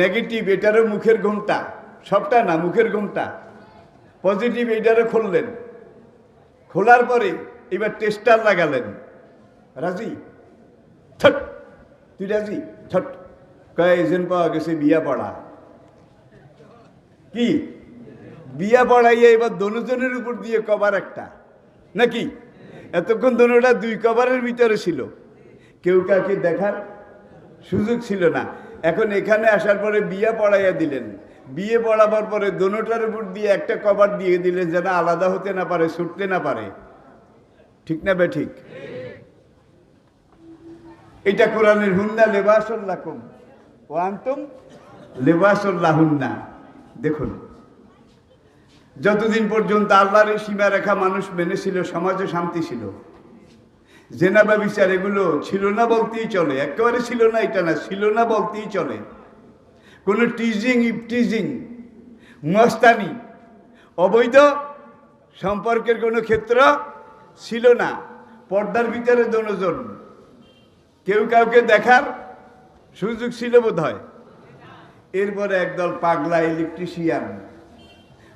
নেগেটিভ, এটারও মুখের ঘোমটা, সবটা না মুখের ঘোমটা, পজিটিভ এটারও খুললেন, খোলার পরে এবার টেস্টার লাগালেন, রাজি? ছট, তুই রাজি? ছট, কয় এজেন্ট পাওয়া গেছে বিয়া পড়া। কি বিয়া পড়াইয়া এবার দনুজনের উপর দিয়ে কভার একটা নাকি? এতক্ষণ দনুটা দুই কভারের ভিতরে ছিল, কেউ কাকে দেখার সুযোগ ছিল না। এখন এখানে আসার পরে বিয়া পড়াইয়া দিলেন, বিয়ে পড়াবার পরে দোনোটার উপর দিয়ে একটা কভার দিয়ে দিলেন যেন আলাদা হতে না পারে, ছুটতে না পারে। ঠিক না বে ঠিক? এটা কোরআনের হুন্না লেবাসুল লাকুম ওয়া আনতুম লেবাসুল লাহুন্না। দেখুন, যতদিন পর্যন্ত আল্লাহর এই সীমারেখা মানুষ মেনেছিল, সমাজে শান্তি ছিল। জেনা বা বিচার এগুলো ছিল না বলতেই চলে, একেবারে ছিল না এটা না, ছিল না বলতেই চলে। কোনো টিজিং, ইপটিজিং, মস্তানি, অবৈধ সম্পর্কের কোনো ক্ষেত্র ছিল না। পর্দার ভিতরে দনোজন, কেউ কাউকে দেখার সুযোগ ছিল বোধ হয়। এরপরে একদল পাগলা ইলেকট্রিশিয়ান,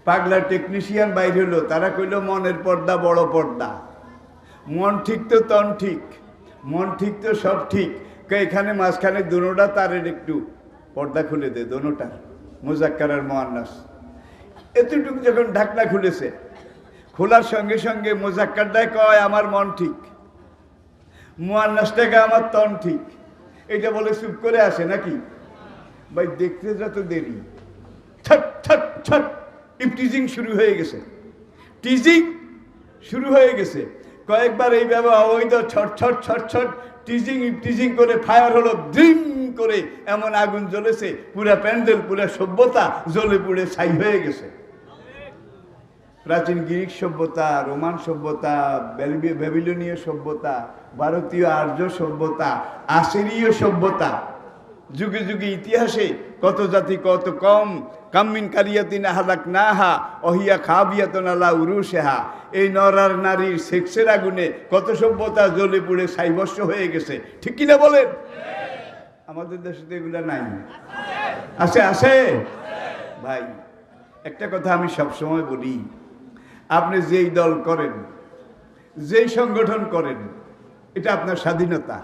পাগলা টেকনিশিয়ান বাইর হলো। তারা কইল মনের পর্দা বড় পর্দা, মন ঠিক তো তন ঠিক, মন ঠিক তো সব ঠিক। এখানে মাঝখানে দোনোটা তারের একটু পর্দা খুলে দে, দোনোটা মুজাক্কার আর মুআন্নাস। এতটুকু যখন ঢাকনা খুলেছে, খোলার সঙ্গে সঙ্গে মুজাক্কারটাই কয় আমার মন ঠিক, মুআন্নাসটাকে আমার তন ঠিক। এটা বলে চুপ করে আসে নাকি? ভাই দেখতে যত দেরি, ছট ছট ছট ইপটিজিং শুরু হয়ে গেছে, টিজিং শুরু হয়ে গেছে। কয়েকবার এইভাবে অবৈধ ছট ছট ছট ছট টিজিং ইপটিজিং করে ফায়ার হলো, ড্রিম করে এমন আগুন জ্বলেছে, পুরা প্যান্ডেল, পুরা সভ্যতা জ্বলে পুড়ে ছাই হয়ে গেছে। প্রাচীন গ্রিক সভ্যতা, রোমান সভ্যতা, ব্যাবিলনীয় সভ্যতা, ভারতীয় আর্য সভ্যতা, আসিরীয় সভ্যতা, যুগে যুগে ইতিহাসে কত জাতি কত কম, কাম্মিন কারিয়াতিন হালাক নাহা অহিয়া খাবিয়াতন আলা উরুশেহা। এই নর আর নারীর সেক্সের আগুনে কত সভ্যতা জ্বলে পুড়ে ছাইভস্ম হয়ে গেছে। ঠিক কিনা বলেন? আমাদের দেশে তো এগুলা নাই। আছে? আছে ভাই। একটা কথা আমি সবসময় বলি, আপনি যেই দল করেন, যেই সংগঠন করেন, এটা আপনার স্বাধীনতা।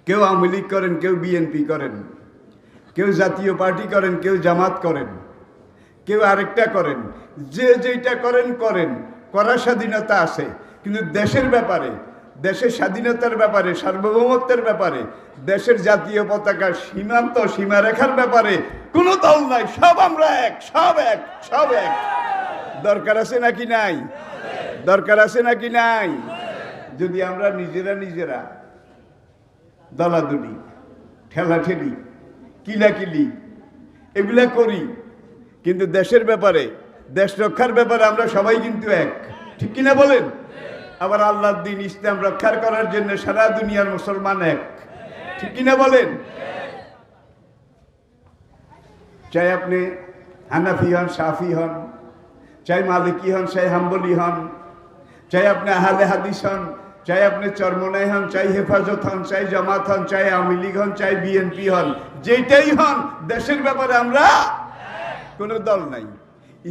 কেউ আওয়ামী লীগ করেন, কেউ বিএনপি করেন, কেউ জাতীয় পার্টি করেন, কেউ জামাত করেন, কেউ আরেকটা করেন, যে যেটা করেন করেন, করার স্বাধীনতা আছে। কিন্তু দেশের ব্যাপারে, দেশের স্বাধীনতার ব্যাপারে, সার্বভৌমত্বের ব্যাপারে, দেশের জাতীয় পতাকার সীমান্ত সীমারেখার ব্যাপারে কোনো দল নাই। সব আমরা এক, সব এক, সব এক। দরকার আছে নাকি নাই? দরকার আছে নাকি নাই? যদি আমরা নিজেরা নিজেরা দলাদলি, ঠেলাঠেলি, কিলাকিলি এগুলা করি, কিন্তু দেশের ব্যাপারে, দেশ রক্ষার ব্যাপারে আমরা সবাই কিন্তু এক। ঠিক কিনা বলেন? আবার আল্লাহর দিন ইসলাম রক্ষার করার জন্য সারা দুনিয়ার মুসলমান এক। ঠিক কিনা বলেন? চাই আপনি হানাফি হন, শাফি হন, চাই মালিকি হন, চাই হাম্বলি হন, চাই আপনি আহলে হাদিস হন, চাই আপনি চরমনাই হন, চাই হেফাজত হন, চাই জামাত হন, চাই আওয়ামী লীগ হন, চাই বিএনপি হন, যেটাই হন, দেশের ব্যাপারে আমরা কোনো দল নাই।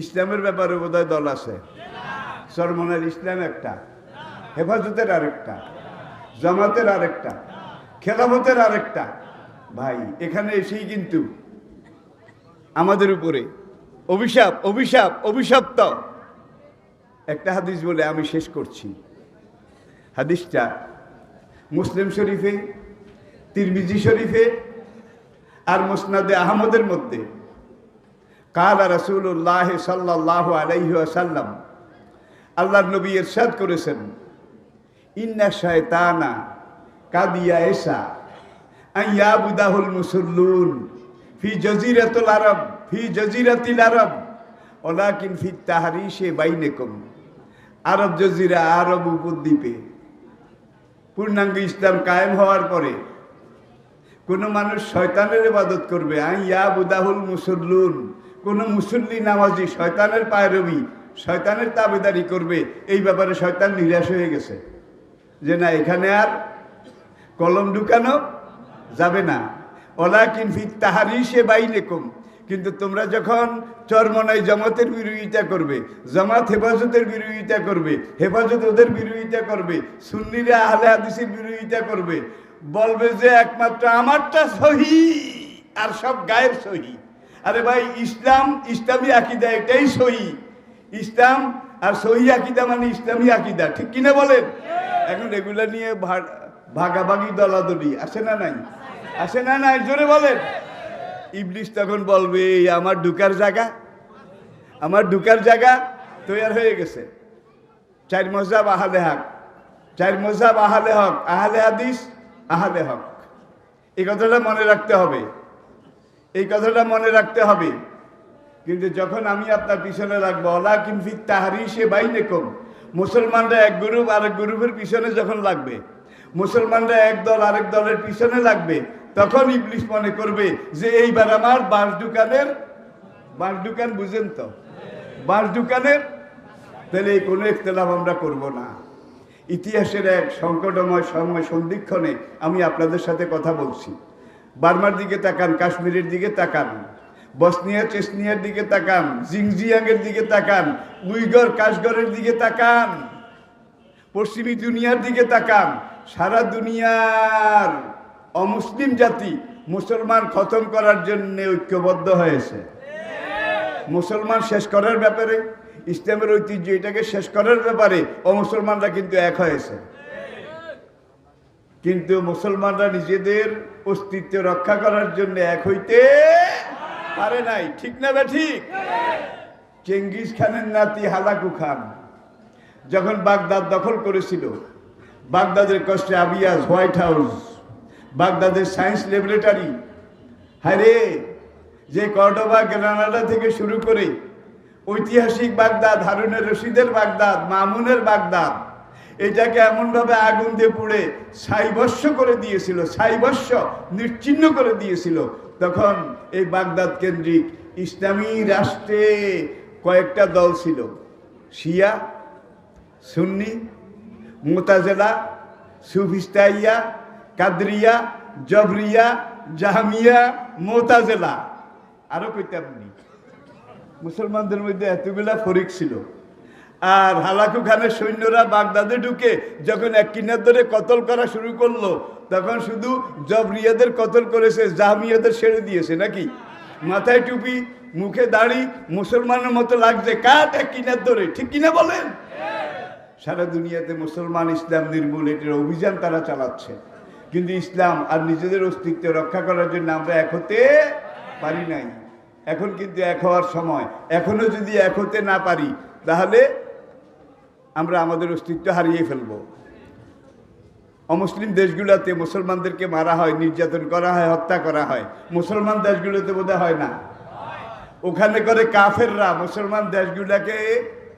ইসলামের ব্যাপারে বোধহয় দল আছে। চরমনার ইসলাম একটা, হেফাজতের আরেকটা, জামাতের আরেকটা, খেলাফতের আরেকটা। ভাই এখানে এসেই কিন্তু আমাদের উপরে অভিশাপ, অভিশাপ, অভিশপ্ত একটা হাদিস বলে আমি শেষ করছি। হাদিসটা মুসলিম শরীফে, তিরমিজি শরীফে আর মুসনাদে আহমদের মধ্যে। কালা রাসূলুল্লাহ সাল্লাল্লাহু আলাইহি ওয়াসাল্লাম, আল্লাহর নবী ইরশাদ করেছেন, ইন্না শায়তানা কাদিয়া এসা আইয়াবুদাহুল মুসল্লুন ফি জাজিরাতুল আরব, ফি জাজিরাতিল আরব ওয়ালাকিন ফি তাহরিশে বাইনাকুম। আরব জাজিরা, আরব উপদ্বীপে পূর্ণাঙ্গ ইসলাম কায়েম হওয়ার পরে কোনো মানুষ শয়তানের ইবাদত করবে, আইয়াবুদাহুল মুসল্লুন, কোনো মুসল্লি নামাজি শয়তানের পায়রবি, শয়তানের তাবেদারি করবে, এই ব্যাপারে শয়তান নিরাশ হয়ে গেছে যে না, এখানে আর কলম ঢুকানো যাবে না। ওয়ালাকিন ফি তাহরিশে বাইনাকুম, কিন্তু তোমরা যখন চরমনাই জামাতের বিরোধিতা করবে, জামাত হেফাজতের বিরোধিতা করবে, হেফাজত ওদের বিরোধিতা করবে, সুন্নিরা আহলে হাদিসের বিরোধিতা করবে, বলবে যে একমাত্র আমারটা সহি আর সব গায়ের সহি। আরে ভাই, ইসলামী আকীদা এটাই সহি। ইসলাম আর সহি আকীদা মানে ইসলামী আকীদা, ঠিক কিনা বলেন? এখন এগুলা নিয়ে ভাগাভাগি দলাদলি আসে না নাই? আসে না নাই? জোরে বলেন। ইবলিস তখন বলবে আমার ঢুকার জায়গা তৈরি হয়ে গেছে। 4 মাযহাব আহলে হক, 4 মাযহাব আহলে হক, আহলে হাদিস, আহলে হক। এই কথাটা মনে রাখতে হবে, এই কথাটা মনে রাখতে হবে। কিন্তু যখন আমি আপনার পিছনে রাখবো ওয়ালাকিন ফিত তাহরিশে বাইনাকুম, মুসলমানরা এক গ্রুপ আরেক গ্রুপের পিছনে যখন লাগবে, মুসলমানরা এক দল আরেক দলের পিছনে লাগবে, তখন ইবলিস মনে করবে যে এইবার আমার বাঁশ দোকান বুঝেন তো, বাঁশ দোকানের, তাহলে এই কোনো ইখতিলাফ আমরা করব না। ইতিহাসের এক সংকটময় সময় সন্ধিক্ষণে আমি আপনাদের সাথে কথা বলছি। বার্মার দিকে তাকান, কাশ্মীরের দিকে তাকান, বসনিয়া চেচনিয়ার দিকে তাকান, জিংজিয়াংয়ের দিকে তাকান, উইগর কাশগরের দিকে তাকান, পশ্চিমী দুনিয়ার দিকে তাকান। সারা দুনিয়ার অমুসলিম জাতি মুসলমান খতম করার জন্য ঐক্যবদ্ধ হয়েছে। মুসলমান শেষ করার ব্যাপারে, ইসলামের ঐতিহ্য এটাকে শেষ করার ব্যাপারে অমুসলমানরা কিন্তু এক হয়েছে। কিন্তু মুসলমানরা নিজেদের অস্তিত্ব রক্ষা করার জন্য এক হইতে পারে নাই, ঠিক না ঠিক? চেঙ্গিস খানের নাতি হালাকু খান যখন বাগদাদ দখল করেছিল, বাগদাদের কষ্টে আবিয়াস, হোয়াইট হাউস, বাগদাদের সায়েন্স ল্যাবরেটরি, হায়রে যে কর্ডোবা গ্রানাডা থেকে শুরু করে ঐতিহাসিক বাগদাদ, হারুনের রশিদের বাগদাদ, মামুনের বাগদাদ, এটাকে এমনভাবে আগুন দিয়ে পুড়ে ছাইভস্য করে দিয়েছিল, ছাইভস্য নিশ্চিহ্ন করে দিয়েছিল। তখন এই বাগদাদ কেন্দ্রিক ইসলামী রাষ্ট্রে কয়েকটা দল ছিল, শিয়া, সুন্নি, মুতাজিলা, সুফিস্তাইয়া, কাদরিয়া, জবরিয়া, জাহমিয়া, মুতাজিলা, আরো কইতাম নি। মুসলমানদের মধ্যে এতগুলা ফরিক ছিল। আর হালাকু খানের সৈন্যরা বাগদাদে ঢুকে যখন এক কিনার ধরে কতল করা শুরু করলো, তখন শুধু জবরিয়াদের কতল করেছে, জাহমিয়াদের ছেড়ে দিয়েছে নাকি? মাথায় টুপি, মুখে দাড়ি, মুসলমানের মতো লাগছে, কাট এক কিনার ধরে, ঠিক কিনা বলেন? সারা দুনিয়াতে মুসলমান ইসলাম নির্মূল এটার অভিযান তারা চালাচ্ছে। কিন্তু ইসলাম আর নিজেদের অস্তিত্ব রক্ষা করার জন্য আমরা এক হতে পারি নাই। এখন কিন্তু এক হওয়ার সময়। এখনো যদি এক হতে না পারি তাহলে আমরা আমাদের অস্তিত্ব হারিয়ে ফেলব। অমুসলিম দেশগুলোতে মুসলমানদেরকে মারা হয়, নির্যাতন করা হয়, হত্যা করা হয়। মুসলমান দেশগুলোতে বোধহয় হয় না। ওখানে করে কাফেররা, মুসলমান দেশগুলোকে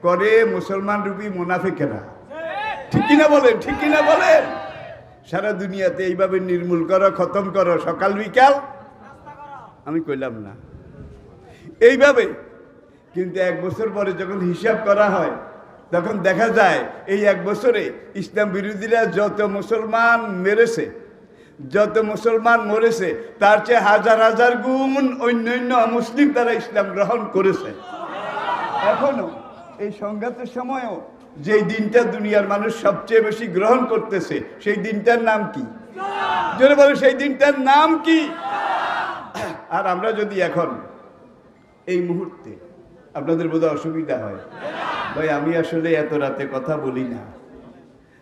করে মুসলমান রূপী মুনাফিকেরা, ঠিক কিনা বলেন? ঠিক কিনা বলেন? সারা দুনিয়াতে এইভাবে নির্মূল করো, খতম করো, সকাল বিকাল, আমি কইলাম না এইভাবে। কিন্তু 1 বছর পরে যখন হিসাব করা হয়, তখন দেখা যায় এই 1 বছরে ইসলাম বিরোধীরা যত মুসলমান মেরেছে, যত মুসলমান মরেছে, তার চেয়ে হাজার হাজার গুণ অন্যান্য অমুসলিম তারা ইসলাম গ্রহণ করেছে। এখনো এই সংঘাতের সময়ও যেই দিনটা দুনিয়ার মানুষ সবচেয়ে বেশি গ্রহণ করতেছে, সেই দিনটার নাম কি? জোরে বলে, সেই দিনটার নাম কি? আর আমরা যদি এখন এই মুহূর্তে, আপনাদের বোধহয় অসুবিধা হয় ভাই, আমি আসলে এত রাতে কথা বলি না,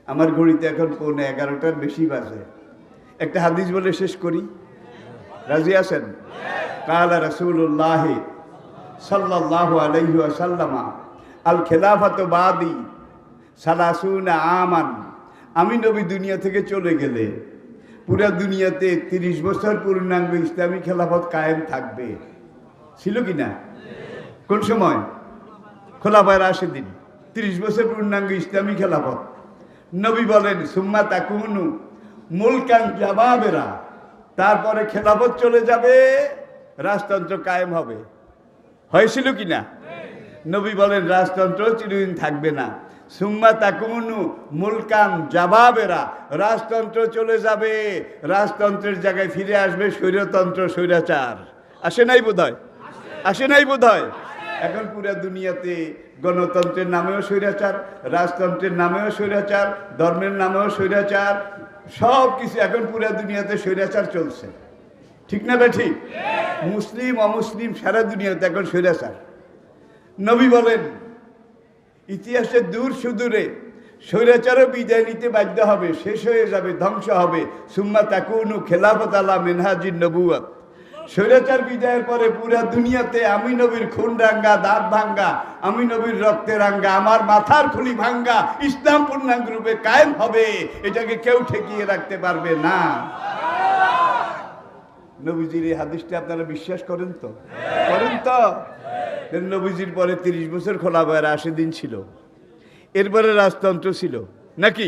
আমার ঘড়িতে এখন 11:15 বেশি বাজে। একটা হাদিস বলে শেষ করি, রাজি আছেন? কালা রাসূলুল্লাহ সাল্লাল্লাহু আলাইহি ওয়াসাল্লাম আল খেলাফাতু বাদি সালাসুনা আমান, আমি নবী দুনিয়া থেকে চলে গেলে পুরা দুনিয়াতে 30 বছর পূর্ণাঙ্গ ইসলামী খেলাফত কায়েম থাকবে। ছিল কি না? কোন সময়? খোলাফায়ে রাশিদিন, 30 বছর পূর্ণাঙ্গ ইসলামী খেলাফত। নবী বলেন সুম্মা তাকুনু মুলকান জাবাবেরা, তারপরে খেলাফত চলে যাবে, রাজতন্ত্র কায়েম হবে। হয়েছিল কি না? নবী বলেন রাজতন্ত্র চিরদিন থাকবে না। সুম্মা তাকুনু মুলকান জাবাবেরা, রাজতন্ত্র চলে যাবে, রাজতন্ত্রের জায়গায় ফিরে আসবে স্বৈরতন্ত্র, স্বৈরাচার। আসে নাই বোধহয়? আসে নাই বোধহয়। এখন পুরো দুনিয়াতে গণতন্ত্রের নামেও স্বৈরাচার, রাজতন্ত্রের নামেও স্বৈরাচার, ধর্মের নামেও স্বৈরাচার, সব কিছু এখন পুরো দুনিয়াতে স্বৈরাচার চলছে। ঠিক না বে ঠিক? মুসলিম অমুসলিম সারা দুনিয়াতে এখন স্বৈরাচার। নবী বলেন ইতিহাসের দূর সুদূরে স্বৈরাচারও বিদায় নিতে বাধ্য হবে, শেষ হয়ে যাবে, ধ্বংস হবে। সুম্মা তাকুনু খেলাফত আলা মিনহাজিন নবুওয়াত। স্বৈরাচার বিদায়ের পরে পুরা দুনিয়াতে আমি নবীর খুন রাঙ্গা, দাঁত ভাঙ্গা, আমি নবীর রক্তে রাঙ্গা, আমার মাথার খুলি ভাঙ্গা ইসলাম পূর্ণাঙ্গ রূপে কায়েম হবে। এটাকে কেউ ঠেকিয়ে রাখতে পারবে না। নবীজির এই হাদিসটা আপনারা বিশ্বাস করেন তো? করেন তো? নবীজির পরে 30 বছর খোলাফার 80 দিন ছিল, এরপরে রাজতন্ত্র ছিল নাকি?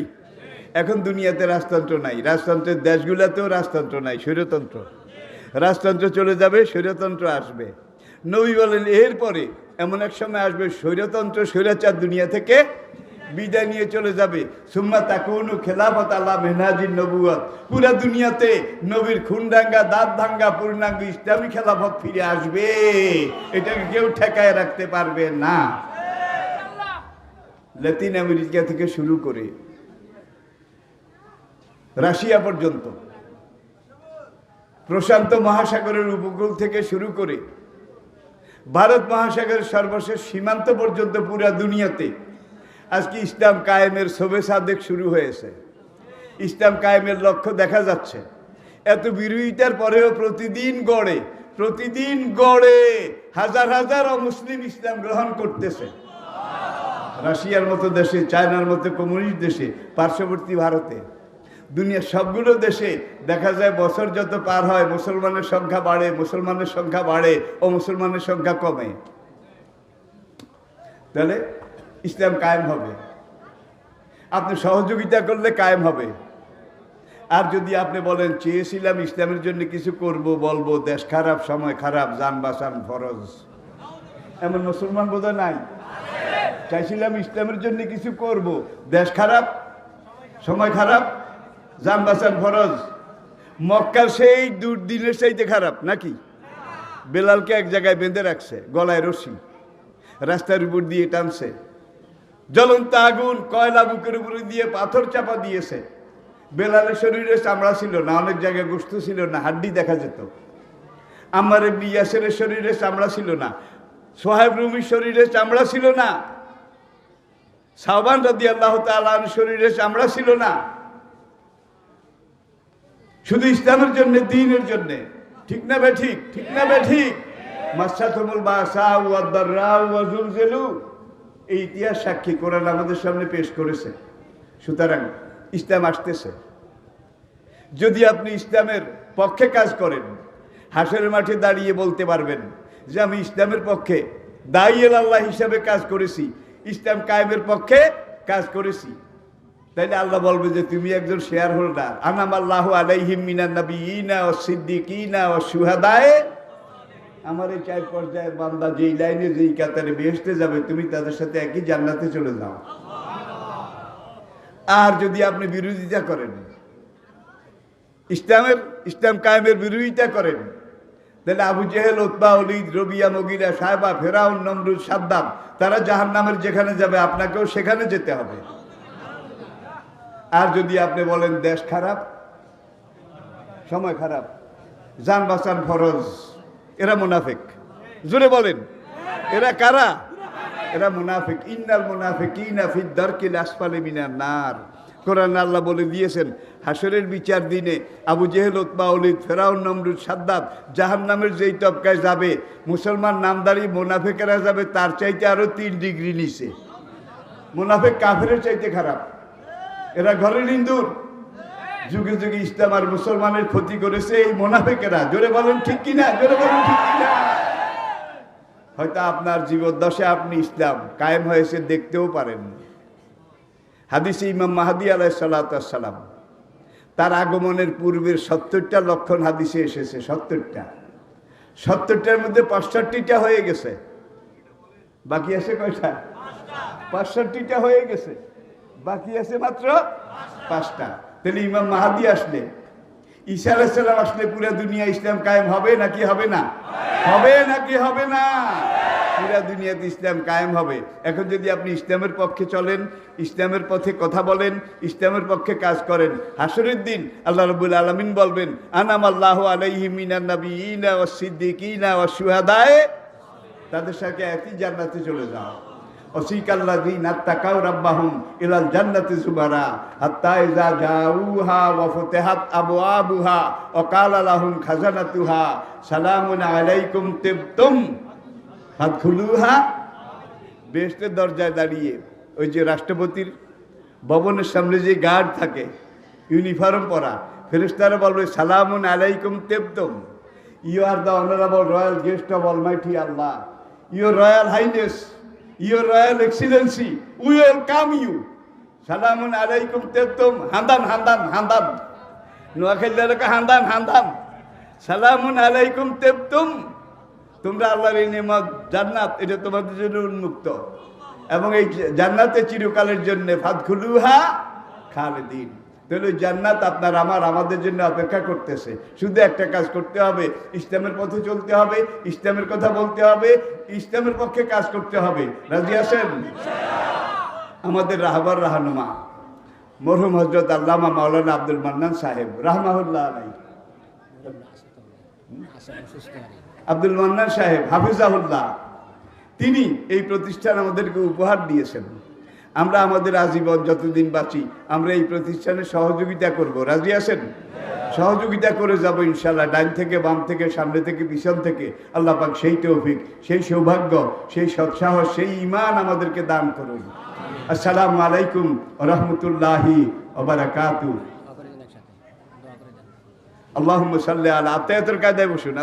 এখন দুনিয়াতে রাজতন্ত্র নাই, রাজতন্ত্রের দেশগুলোতেও রাজতন্ত্র নাই, স্বৈরতন্ত্র। রাজতন্ত্র চলে যাবে, স্বৈরতন্ত্র আসবে। নবী বলেন এরপরে এমন এক সময় আসবে স্বৈরতন্ত্র স্বৈরাচার দুনিয়া থেকে বিদায় নিয়ে চলে যাবে। সুম্মা তাকুনু খেলাফত আলা মিনহাজিন নবুওয়াত। পুরা দুনিয়াতে নবীর খুন ভাঙ্গা, দাঁত ভাঙ্গা পূর্ণাঙ্গ ইসলামী খেলাফত ফিরে আসবে। এটাকে কেউ ঠেকায় রাখতে পারবে না। লাতিন আমেরিকা থেকে শুরু করে রাশিয়া পর্যন্ত, প্রশান্ত মহাসাগরের উপকূল থেকে শুরু করে ভারত মহাসাগরের সর্বশেষ সীমান্ত পর্যন্ত পুরা দুনিয়াতে আজকে ইসলাম কায়েমের শোভে সাদেক শুরু হয়েছে। ইসলাম কায়েমের লক্ষ্য দেখা যাচ্ছে। এত বিরোধিতার পরেও প্রতিদিন গড়ে হাজার হাজার অমুসলিম ইসলাম গ্রহণ করতেছে। রাশিয়ার মতো দেশে, চায়নার মতো কমিউনিস্ট দেশে, পার্শ্ববর্তী ভারতে, দুনিয়ার সবগুলো দেশে দেখা যায় বছর যত পার হয় মুসলমানের সংখ্যা বাড়ে, ও মুসলমানের সংখ্যা কমে। তাহলে ইসলাম কায়েম হবে। আপনি সহযোগিতা করলে কায়েম হবে। আর যদি আপনি বলেন চেয়েছিলাম ইসলামের জন্য কিছু করব, বলবো দেশ খারাপ, সময় খারাপ, জান বাঁচান ফরজ, এমন মুসলমান বোধহয় নাই। চাইছিলাম ইসলামের জন্য কিছু করব, দেশ খারাপ, সময় খারাপ, জান বাঁচান ফরজ। মক্কার সেই দুর্দিনের চাইতে খারাপ নাকি? বেলালকে এক জায়গায় বেঁধে রাখছে, গলায় রশি, রাস্তার উপর দিয়ে টানছে, জ্বলন্ত আগুন, কয়লা বুকের উপরে দিয়ে পাথর চাপা দিয়েছে। বেলালের শরীরে চামড়া ছিল না, অনেক জায়গায় গোশত ছিল না, হাড্ডি দেখা যেত। আম্মার ইবনে ইয়াসিরের শরীরে চামড়া ছিল না, সোহাইব রুমির শরীরে চামড়া ছিল না, সাওবান রাদিয়াল্লাহু তাআলা আনহুর শরীরে চামড়া ছিল না। শুধু ইসলামের জন্য, দ্বীনের জন্য। ঠিক না বে ঠিক? ঠিক না বে ঠিক? মাসাতুমুল বাসা ওয়াদ দাররা ওয়া যুলজিলু, এই ইতিহাস সাক্ষী কোরআন আমাদের সামনে পেশ করেছে। সুতরাং ইসলাম আসতেছে। যদি আপনি ইসলামের পক্ষে কাজ করেন, হাসরের মাঠে দাঁড়িয়ে বলতে পারবেন যে আমি ইসলামের পক্ষে দাঈ আল্লাহ হিসাবে কাজ করেছি, ইসলাম কায়েমের পক্ষে কাজ করেছি। তাইলে আল্লাহ বলবে যে তুমি একজন শেয়ার হোল্ডার। আনামাল্লাহু আলাইহিম মিনান নাবিয়িনা ওয়াস সিদ্দিকিনা ওয়াস শুহাদায়ে। আমার এই 4 পর্যায়ের বান্দা যেই লাইনে, যেই কাতারে বেহেশতে যাবে, তুমি তাদের সাথে একই জান্নাতে চলে যাও। আর যদি আপনি বিরোধিতা করেন, ইসলাম কায়েমের বিরোধিতা করেন, তাহলে আবু জেহেল, উতবা, ওলীদ, রবিয়া, মুগীরা, সায়বা, ফেরাউন, নমরুদ, সাদ্দাম, তারা জাহান্নামের যেখানে যাবে আপনাকেও সেখানে যেতে হবে। আর যদি আপনি বলেন দেশ খারাপ, সময় খারাপ, জান বাঁচান ফরজ, এরা মুনাফিক। জোরে বলেন, এরা কারা? এরা মুনাফিক। ইন্নাল মুনাফিকিনা ফিদ দারকিল আসফালি মিনান নার। কোরআন আল্লাহ বলে দিয়েছেন হাসরের বিচার দিনে আবু জেহেল, উতবা, ওলীদ, ফেরাউন, নমরুদ, সাদ্দাত জাহান্নামের যেই তবকায় যাবে, মুসলমান নামদারি মুনাফিকেরা যাবে তার চাইতে আরো 3 ডিগ্রি নিচে। মুনাফিক কাফেরের চাইতে খারাপ। এরা ঘরের ইন্দুর। যুগে যুগে ইসলাম আর মুসলমানের ক্ষতি করেছে এই মুনাফিকেরা। জোরে বলেন ঠিক কিনা? জোরে বলেন ঠিক কিনা? হয়তো আপনার জীবদ্দশে আপনি ইসলাম কায়েম হয়েছে দেখতেও পারেন। হাদিসে ইমাম মাহদী আলাইহিস সালাতু ওয়াস সালাম, তার আগমনের পূর্বের 70টা লক্ষণ হাদিসে এসেছে। 70টার মধ্যে 65টা হয়ে গেছে, বাকি আছে কয়টা? 65টা হয়ে গেছে, বাকি আছে মাত্র 5টা। তাহলে ইমাম মাহদী আসলে ঈসা আলাইহিস সালাম আসলে পুরো দুনিয়া ইসলাম কায়েম হবে নাকি হবে না? হবে নাকি হবে না? পুরা দুনিয়াতে ইসলাম কায়েম হবে। এখন যদি আপনি ইসলামের পক্ষে চলেন, ইসলামের পথে কথা বলেন, ইসলামের পক্ষে কাজ করেন, হাসরের দিন আল্লাহ রাব্বুল আলামিন বলবেন আনামাল্লাহু আলাইহি মিনান নাবিয়িনা ওয়াস সিদ্দিকিনা ওয়াস শুহাদায়ে, তাদের সাথে একই জান্নাতে চলে যাও। ওয়াসিকাল্লাযীনা তাকাউ রাব্বাহুম ইলাল জান্নাতি যুমারা হাত্তা ইযা জাউহা ওয়া ফুতিহাত আবওয়াবুহা ওয়া ক্বালা লাহুম খাজানাতুহা সালামুন আলাইকুম তিবতুম ফাদখুলুহা। বেহেশতের দরজায় দাঁড়িয়ে ওই যে রাষ্ট্রপতির ভবনের সামনে যে গার্ড থাকে ইউনিফর্ম পরা, ফেরেশতারা বলবে সালামুন আলাইকুম তিবতুম, you are the honourable royal guest of almighty Allah, your royal highness, your royal excellency, we welcome you, সালামুন আলাইকুম তিবতুম। হান্দান হান্দান হান্দান, নোয়াখালীকে হান্দান হান্দান, সালামুন আলাইকুম তিবতুম। তোমরা আল্লাহর এই নেমত জান্নাত, এটা তোমাদের জন্য উন্মুক্ত এবং এই জান্নাতে চিরকালের জন্য ফাদখুলুহা খালিদিন। তাহলে জান্নাত আপনার আমাদের জন্য অপেক্ষা করতেছে। শুধু একটা কাজ করতে হবে, ইসলামের পথে চলতে হবে, ইসলামের কথা বলতে হবে, ইসলামের পক্ষে কাজ করতে হবে। রাজি আছেন? আমাদের রাহবার রাহনুমা মরহুম হযরত আল্লামা মাওলানা আব্দুল মান্নান সাহেব রাহমাহুল্লাহ আলাইহি, আব্দুল মান্নান সাহেব হাফিজাহুল্লাহ, তিনি এই প্রতিষ্ঠান আমাদেরকে উপহার দিয়েছেন। আমরা আমাদের আজীবন যতদিন বাঁচি আমরা এই প্রতিষ্ঠানের সহযোগিতা করব। রাজি আছেন? সহযোগিতা করে যাব ইনশাআল্লাহ, ডান থেকে বাম থেকে সামনে থেকে পিছন থেকে। আল্লাহ পাক সেই তৌফিক, সেই সৌভাগ্য, সেই সৎসাহস, সেই ঈমান আমাদেরকে দান করুন। আসসালামু আলাইকুম ওয়া রাহমাতুল্লাহি ওয়া বারাকাতুহু। আল্লাহুম্মা সাল্লি আলা, আত্মায়াতের কায়দায় বসুন।